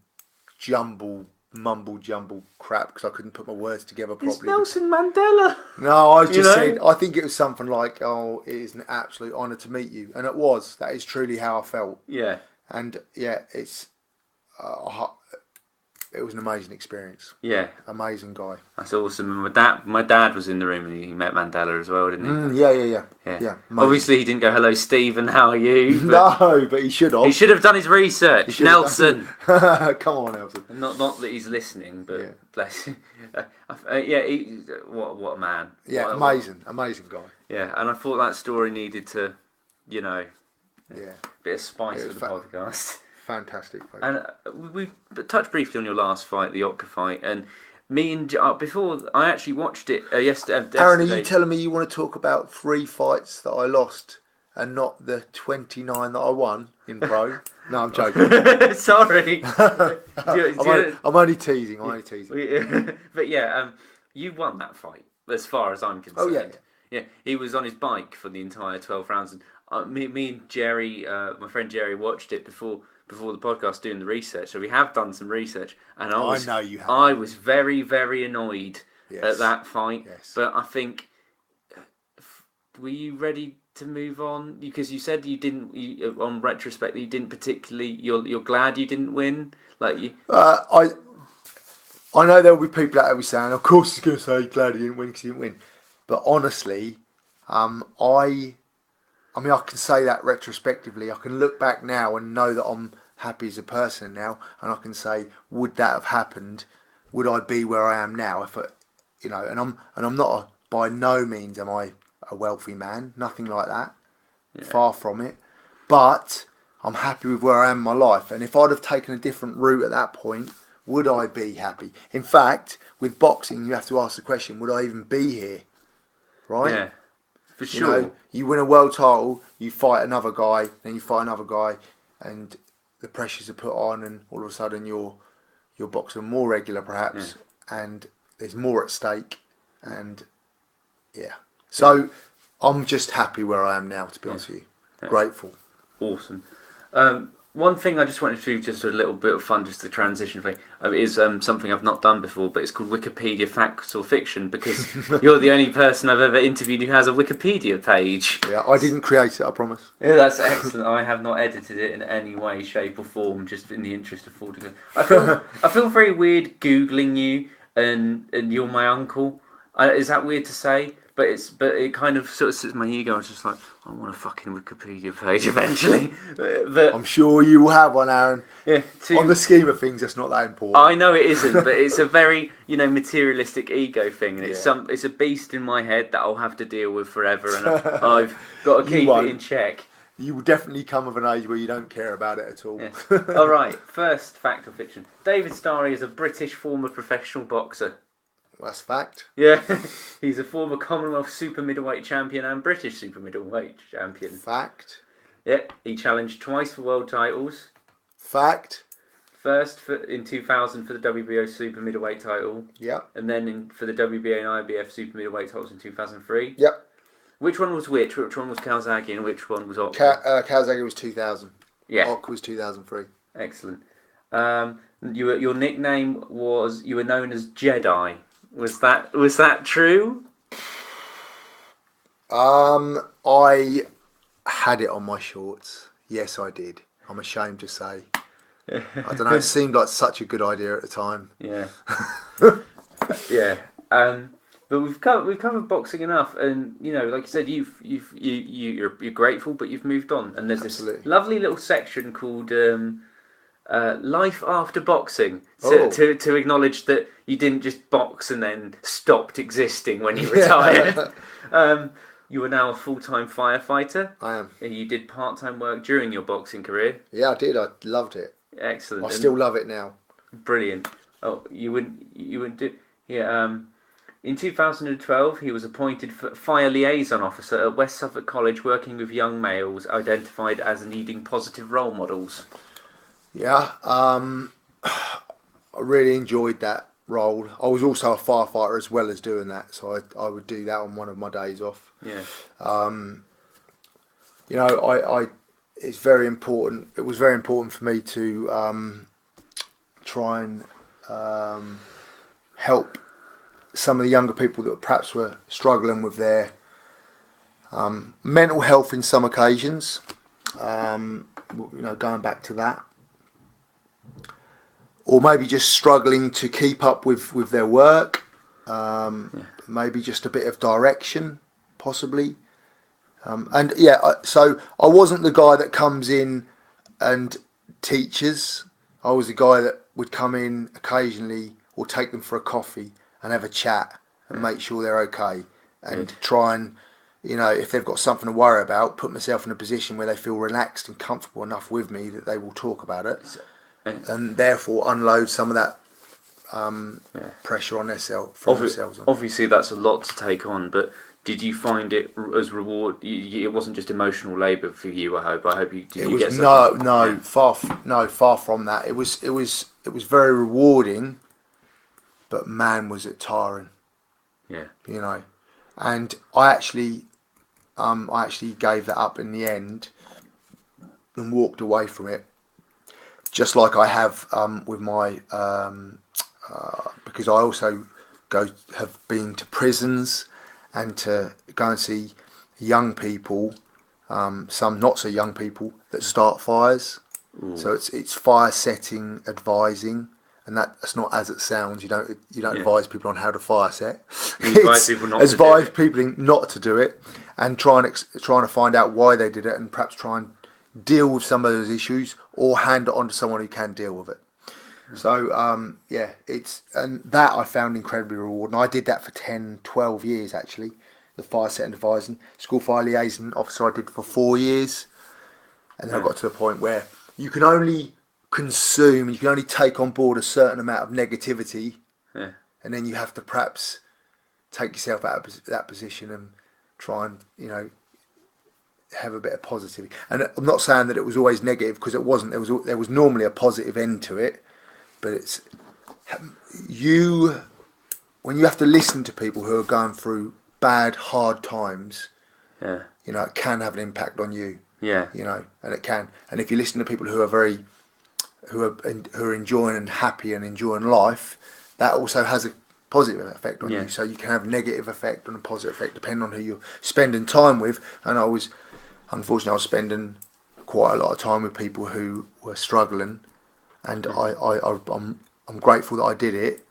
mumble jumble crap because I couldn't put my words together properly. It's Nelson Mandela. No, I just said, I think it was something like, "Oh, it is an absolute honour to meet you," and it was. That is truly how I felt. Yeah. And yeah, it was an amazing experience. Yeah. Amazing guy. That's awesome. And my dad was in the room and he met Mandela as well, didn't he? Yeah. Obviously, he didn't go, "Hello, Stephen, how are you?" No, but he should have. He should have done his research. Nelson. Come on, Nelson. Not that he's listening, but bless him. What a man. Yeah, amazing guy. Yeah, and I thought that story needed to, bit of spice for the podcast. Fantastic. And we touched briefly on your last fight, the Otka fight, and me and before I actually watched it yesterday. Aaron, are you telling me you want to talk about 3 fights that I lost and not the 29 that I won in pro? No, I'm joking. Sorry. I'm only teasing. But you won that fight as far as I'm concerned. Oh yeah. He was on his bike for the entire 12 rounds, and me and Jerry, my friend Jerry, watched it before the podcast doing the research. So we have done some research, and I know you have. I was very, very annoyed at that fight. Yes. But I think, were you ready to move on? Because you said you didn't. On retrospect, you didn't particularly. You're glad you didn't win. Like you. I know there will be people out there saying, "Of course, he's going to say glad he didn't win because he didn't win." But honestly, I mean, I can say that retrospectively. I can look back now and know that I'm happy as a person now, and I can say, would that have happened? Would I be where I am now? If and I'm not by no means am I a wealthy man. Nothing like that. Yeah. Far from it. But I'm happy with where I am in my life. And if I'd have taken a different route at that point, would I be happy? In fact, with boxing, you have to ask the question: would I even be here? Right? Yeah. For sure. You win a world title, you fight another guy, then you fight another guy, and the pressures are put on, and all of a sudden you're boxing more regular, perhaps, and there's more at stake, and so I'm just happy where I am now, to be honest with you. Yeah. Grateful. Awesome. One thing I just wanted to do, just a little bit of fun, just the transition thing, is something I've not done before, but it's called Wikipedia Facts or Fiction, because you're the only person I've ever interviewed who has a Wikipedia page. Yeah, I didn't create it, I promise. Yeah, that's excellent. I have not edited it in any way, shape or form, just in the interest of forwarding it. I feel very weird Googling you and you're my uncle. Is that weird to say? But it kind of sort of sits my ego. I was just like, I want a fucking Wikipedia page eventually. But I'm sure you will have one, Aaron. Yeah. On the scheme of things, that's not that important. I know it isn't, but it's a very materialistic ego thing, and it's a beast in my head that I'll have to deal with forever, and I've got to keep it in check. You will definitely come of an age where you don't care about it at all. Yeah. All right. First fact or fiction: David Starie is a British former professional boxer. That's fact. Yeah, he's a former Commonwealth super middleweight champion and British super middleweight champion. Fact. Yeah, he challenged twice for world titles. Fact. First in 2000 for the WBO super middleweight title. Yep. And then for the WBA and IBF super middleweight titles in 2003. Yep. Which one was which? Which one was Calzaghe and which one was Otka? Calzaghe was 2000. Yeah. Otka was 2003. Excellent. Your nickname was, you were known as Jedi. Was that true? I had it on my shorts. Yes, I did. I'm ashamed to say. I don't know. It seemed like such a good idea at the time. Yeah. Yeah. But we've covered boxing enough, and like you said, you're grateful, but you've moved on, and there's this lovely little section called life after boxing, to acknowledge that you didn't just box and then stopped existing when you retired. You are now a full-time firefighter. I am. And you did part-time work during your boxing career. Yeah, I did. I loved it. Excellent. I still love it now. Brilliant. Oh, you wouldn't do. Yeah. In 2012, he was appointed fire liaison officer at West Suffolk College, working with young males identified as needing positive role models. Yeah, I really enjoyed that role. I was also a firefighter as well as doing that, so I would do that on one of my days off. Yeah. it's very important. It was very important for me to try and help some of the younger people that perhaps were struggling with their mental health in some occasions. Going back to that, or maybe just struggling to keep up with their work. Maybe just a bit of direction, possibly. So I wasn't the guy that comes in and teaches. I was the guy that would come in occasionally or take them for a coffee and have a chat and make sure they're okay, and try and, if they've got something to worry about, put myself in a position where they feel relaxed and comfortable enough with me that they will talk about it, and therefore unload some of that pressure on themselves. Obviously, that's a lot to take on, but did you find it as reward? It wasn't just emotional labour for you. I hope you did. Far from that. It was very rewarding, but man, was it tiring. Yeah. And I actually gave that up in the end and walked away from it, just like I have with my because I also have been to prisons and to go and see young people, some not so young people that start fires. Ooh. So it's fire setting, advising, and that's not as it sounds. You don't advise people on how to fire set. You advise people not to do it, and trying to find out why they did it, and perhaps try and deal with some of those issues, or hand it on to someone who can deal with it. So and that I found incredibly rewarding. I did that for 10, 12 years actually. The fire set and advising, school fire liaison officer I did for 4 years, and then I got to the point where you can only take on board a certain amount of negativity, and then you have to perhaps take yourself out of that position and try and have a bit of positivity. And I'm not saying that it was always negative, because it wasn't. There was normally a positive end to it. But it's when you have to listen to people who are going through bad, hard times. Yeah. It can have an impact on you. Yeah. And it can. And if you listen to people who are enjoying and happy and enjoying life, that also has a positive effect on you. So you can have a negative effect and a positive effect depending on who you're spending time with. And I was spending quite a lot of time with people who were struggling. And I'm grateful that I did it,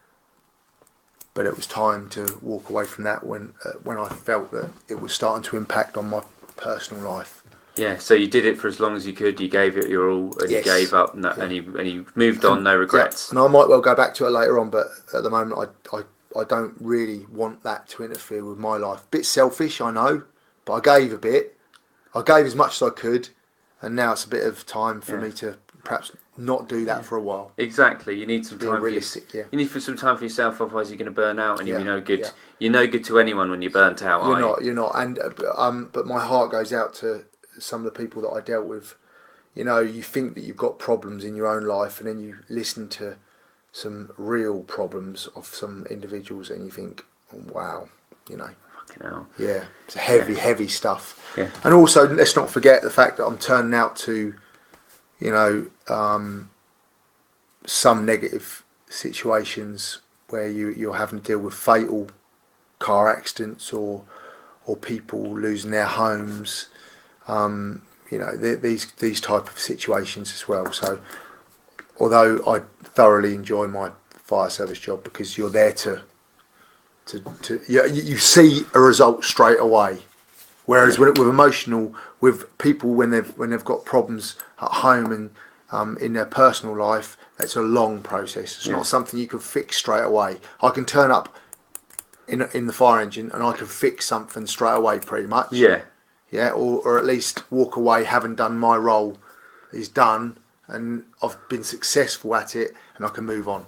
but it was time to walk away from that when I felt that it was starting to impact on my personal life. Yeah, so you did it for as long as you could. You gave it your all, and you gave up, and you moved on, no regrets. And I might well go back to it later on, but at the moment I don't really want that to interfere with my life. Bit selfish, I know, but I gave a bit. I gave as much as I could, and now it's a bit of time for me to perhaps not do that for a while. Exactly. You need some time realistic. You need some time for yourself, otherwise you're going to burn out, and you're no good. Yeah. You're no good to anyone when you're burnt out. You're not. And but my heart goes out to some of the people that I dealt with. You think that you've got problems in your own life, and then you listen to some real problems of some individuals, and you think, oh, wow, Fucking hell. Yeah, it's heavy stuff. Yeah. And also, let's not forget the fact that I'm turning out to, some negative situations where you're having to deal with fatal car accidents or people losing their homes, these type of situations as well. So although I thoroughly enjoy my fire service job, because you're there to you see a result straight away. Whereas with people when they've got problems at home and in their personal life, it's a long process. It's not something you can fix straight away. I can turn up in the fire engine and I can fix something straight away, pretty much. Yeah. Yeah, or at least walk away having done my role is done, and I've been successful at it, and I can move on.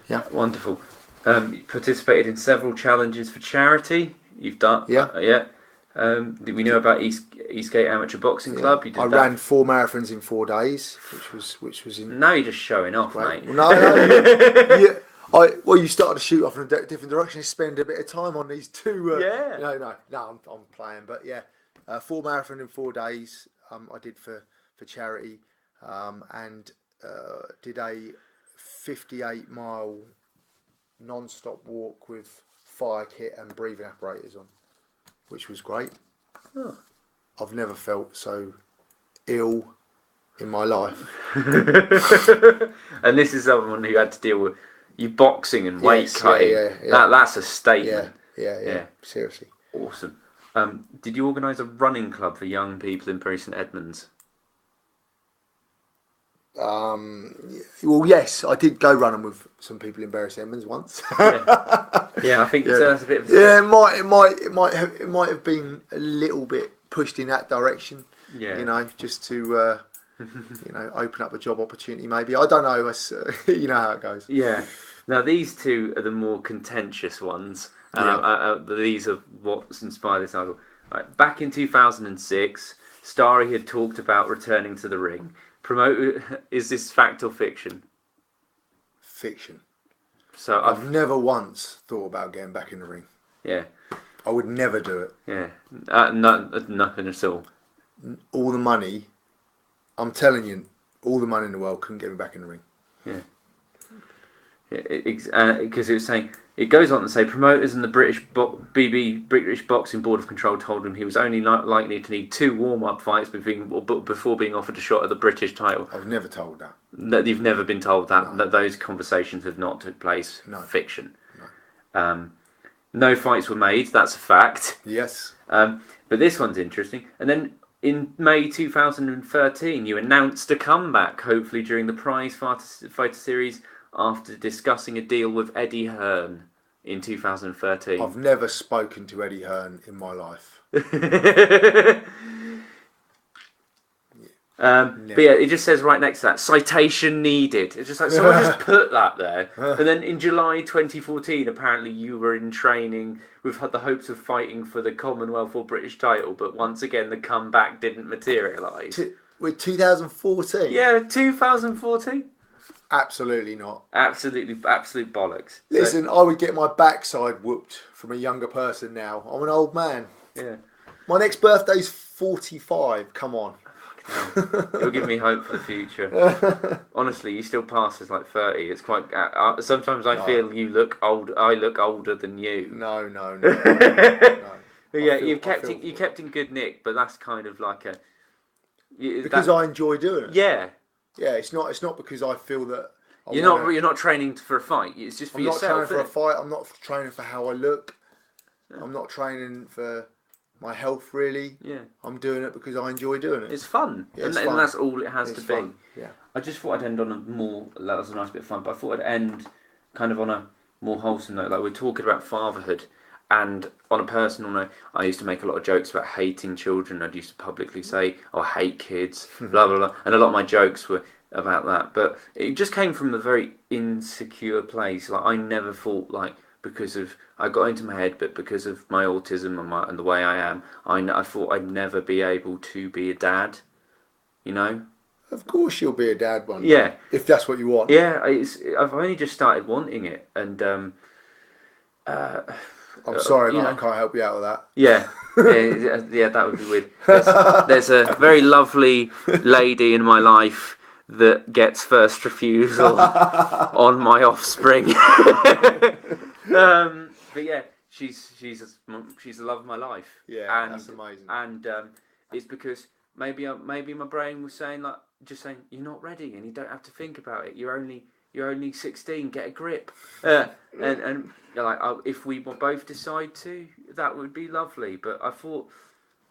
Yeah. Wonderful. You participated in several challenges for charity. You've done. Yeah. We know about Eastgate Amateur Boxing Club. You did ran 4 marathons in 4 days, which was. Now you're just showing off, mate. Well, no. You started to shoot off in a different direction. You spend a bit of time on these 2. No. I'm playing, but yeah, 4 marathons in 4 days. I did for for charity, and did a 58-mile non-stop walk with fire kit and breathing apparatus on, which was great. Oh. I've never felt so ill in my life. And this is someone who had to deal with you boxing and weight cutting. Yeah. That's a statement. Yeah. Seriously. Awesome. Did you organise a running club for young people in Bury St Edmunds? Well, yes, I did go running with some people in Bury St Edmunds once. Yeah, I think that's a bit of a... Yeah, it might have been a little bit pushed in that direction. Yeah. You know, just to open up a job opportunity. Maybe, I don't know. You know how it goes. Yeah. Now these two are the more contentious ones. These are what's inspired this article. Right. Back in 2006, Starie had talked about returning to the ring. Is this fact or fiction? Fiction. So I've never once thought about getting back in the ring. Yeah. I would never do it. Yeah. Nothing at all. All the money, I'm telling you, all the money in the world couldn't get me back in the ring. Yeah. Because it was saying, it goes on to say promoters and the British Boxing Board of Control told him he was only likely to need 2 warm-up fights before being offered a shot at the British title. I was never told that. That you've never been told that. No. That those conversations have not took place. No. Fiction. No. No fights were made. That's a fact. Yes. But this one's interesting. And then in May 2013, you announced a comeback, hopefully during the Prize Fighter Series, after discussing a deal with Eddie Hearn in 2013. I've never spoken to Eddie Hearn in my life. But yeah, it just says right next to that, citation needed. It's just like someone just put that there. And then in July 2014, apparently you were in training with the hopes of fighting for the Commonwealth or British title, but once again the comeback didn't materialise. With 2014? Yeah, 2014. Absolutely not. Absolute bollocks. Listen, I would get my backside whooped from a younger person now. I'm an old man. Yeah. My next birthday's 45. Come on. It'll give me hope for the future. Honestly, you still pass as like 30. It's quite. Sometimes I feel you look old. I look older than you. No. But yeah, you kept in good nick. But that's kind of like a. Because I enjoy doing it. Yeah. Yeah, it's not because I feel that you're not training for a fight. It's just for yourself. I'm not training for a fight. I'm not training for how I look. Yeah. I'm not training for my health really. Yeah. I'm doing it because I enjoy doing it. It's fun. Yeah, and that's all it has to fun. be. Yeah. I just thought I'd end on that was a nice bit of fun, but I thought I'd end kind of on a more wholesome note. Like we're talking about fatherhood. And on a personal note, I used to make a lot of jokes about hating children. I used to publicly say, I hate kids, blah, blah, blah. And a lot of my jokes were about that. But it just came from a very insecure place. Like I never thought, like, because of, I got into my head, but because of my autism and the way I am, I thought I'd never be able to be a dad, you know? Of course you'll be a dad one day. Yeah. If that's what you want. Yeah, I've only just started wanting it. And, I'm sorry, but I can't help you out with that. Yeah, that would be weird. There's a very lovely lady in my life that gets first refusal on my offspring. But yeah, she's the love of my life. Yeah, that's amazing. And it's because maybe my brain was saying you're not ready and you don't have to think about it. You're only 16. Get a grip. And you're like, if we both decide to, that would be lovely. But I thought,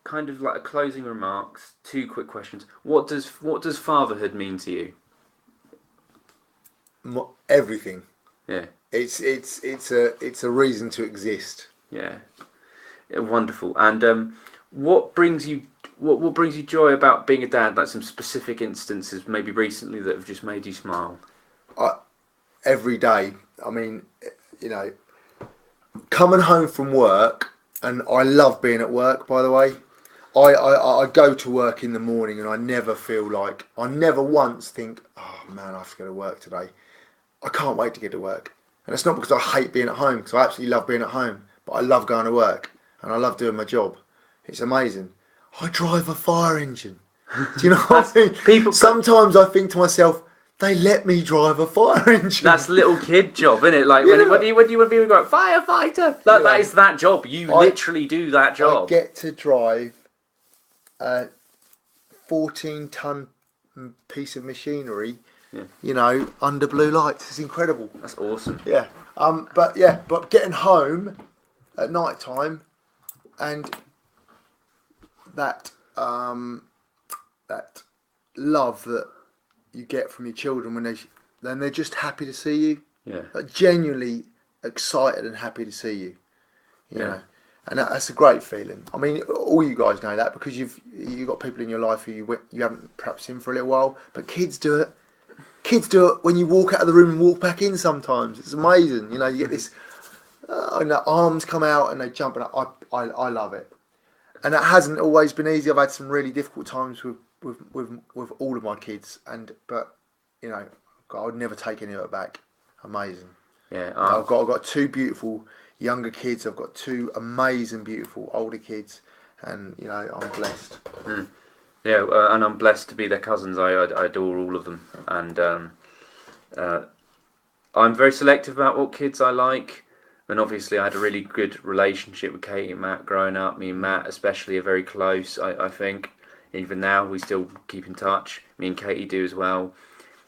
kind of like a closing remarks, 2 quick questions. What does fatherhood mean to you? Everything. Yeah. It's a reason to exist. Yeah. Wonderful. And what brings you joy about being a dad? Like some specific instances, maybe recently, that have just made you smile. Every day. I mean, coming home from work, and I love being at work, by the way. I go to work in the morning and I never once think, oh man, I have to go to work today. I can't wait to get to work. And it's not because I hate being at home, because I absolutely love being at home, but I love going to work and I love doing my job. It's amazing. I drive a fire engine. Do you know what I mean? People. Sometimes I think to myself, they let me drive a fire engine. That's little kid job, isn't it? Like Yeah. when you want to be like firefighter. That is that job. You literally do that job. I get to drive a 14-ton piece of machinery. Yeah. You know, under blue lights. It's incredible. That's awesome. Yeah. But getting home at night time and that that love that you get from your children when they're just happy to see you. Yeah. Like, genuinely excited and happy to see you. You know. And that's a great feeling. I mean, all you guys know that because you've got people in your life who you haven't perhaps seen for a little while, but kids do it. Kids do it when you walk out of the room and walk back in sometimes. It's amazing. You know, you get this, and the arms come out and they jump, and I love it. And it hasn't always been easy. I've had some really difficult times with all of my kids, but you know, I would never take any of it back. Amazing. Yeah. I've got 2 beautiful younger kids. I've got 2 amazing, beautiful older kids, and you know, I'm blessed. Mm. Yeah, and I'm blessed to be their cousins. I adore all of them, and I'm very selective about what kids I like. And obviously, I had a really good relationship with Katie and Matt growing up. Me and Matt, especially, are very close. I think even now we still keep in touch. Me and Katie do as well.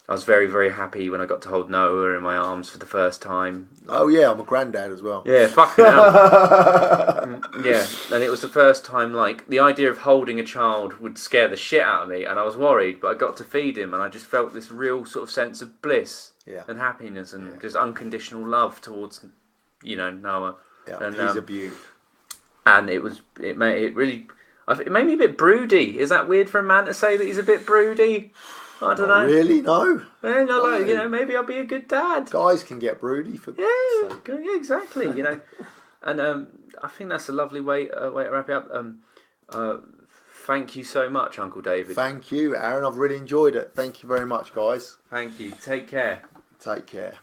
I was very, very happy when I got to hold Noah in my arms for the first time. Oh yeah, I'm a granddad as well. Yeah, fucking hell. Yeah, and it was the first time, like, the idea of holding a child would scare the shit out of me, and I was worried, but I got to feed him, and I just felt this real sort of sense of bliss and happiness and just unconditional love towards, you know, Noah. Yeah, and, he's a beaut. And it made me a bit broody. Is that weird for a man to say that he's a bit broody? I don't know. Really? No. Yeah, no, like, you know, maybe I'll be a good dad. Guys can get broody for. Yeah, exactly. You know, and I think that's a lovely way to wrap it up. Thank you so much, Uncle David. Thank you, Aaron. I've really enjoyed it. Thank you very much, guys. Thank you. Take care. Take care.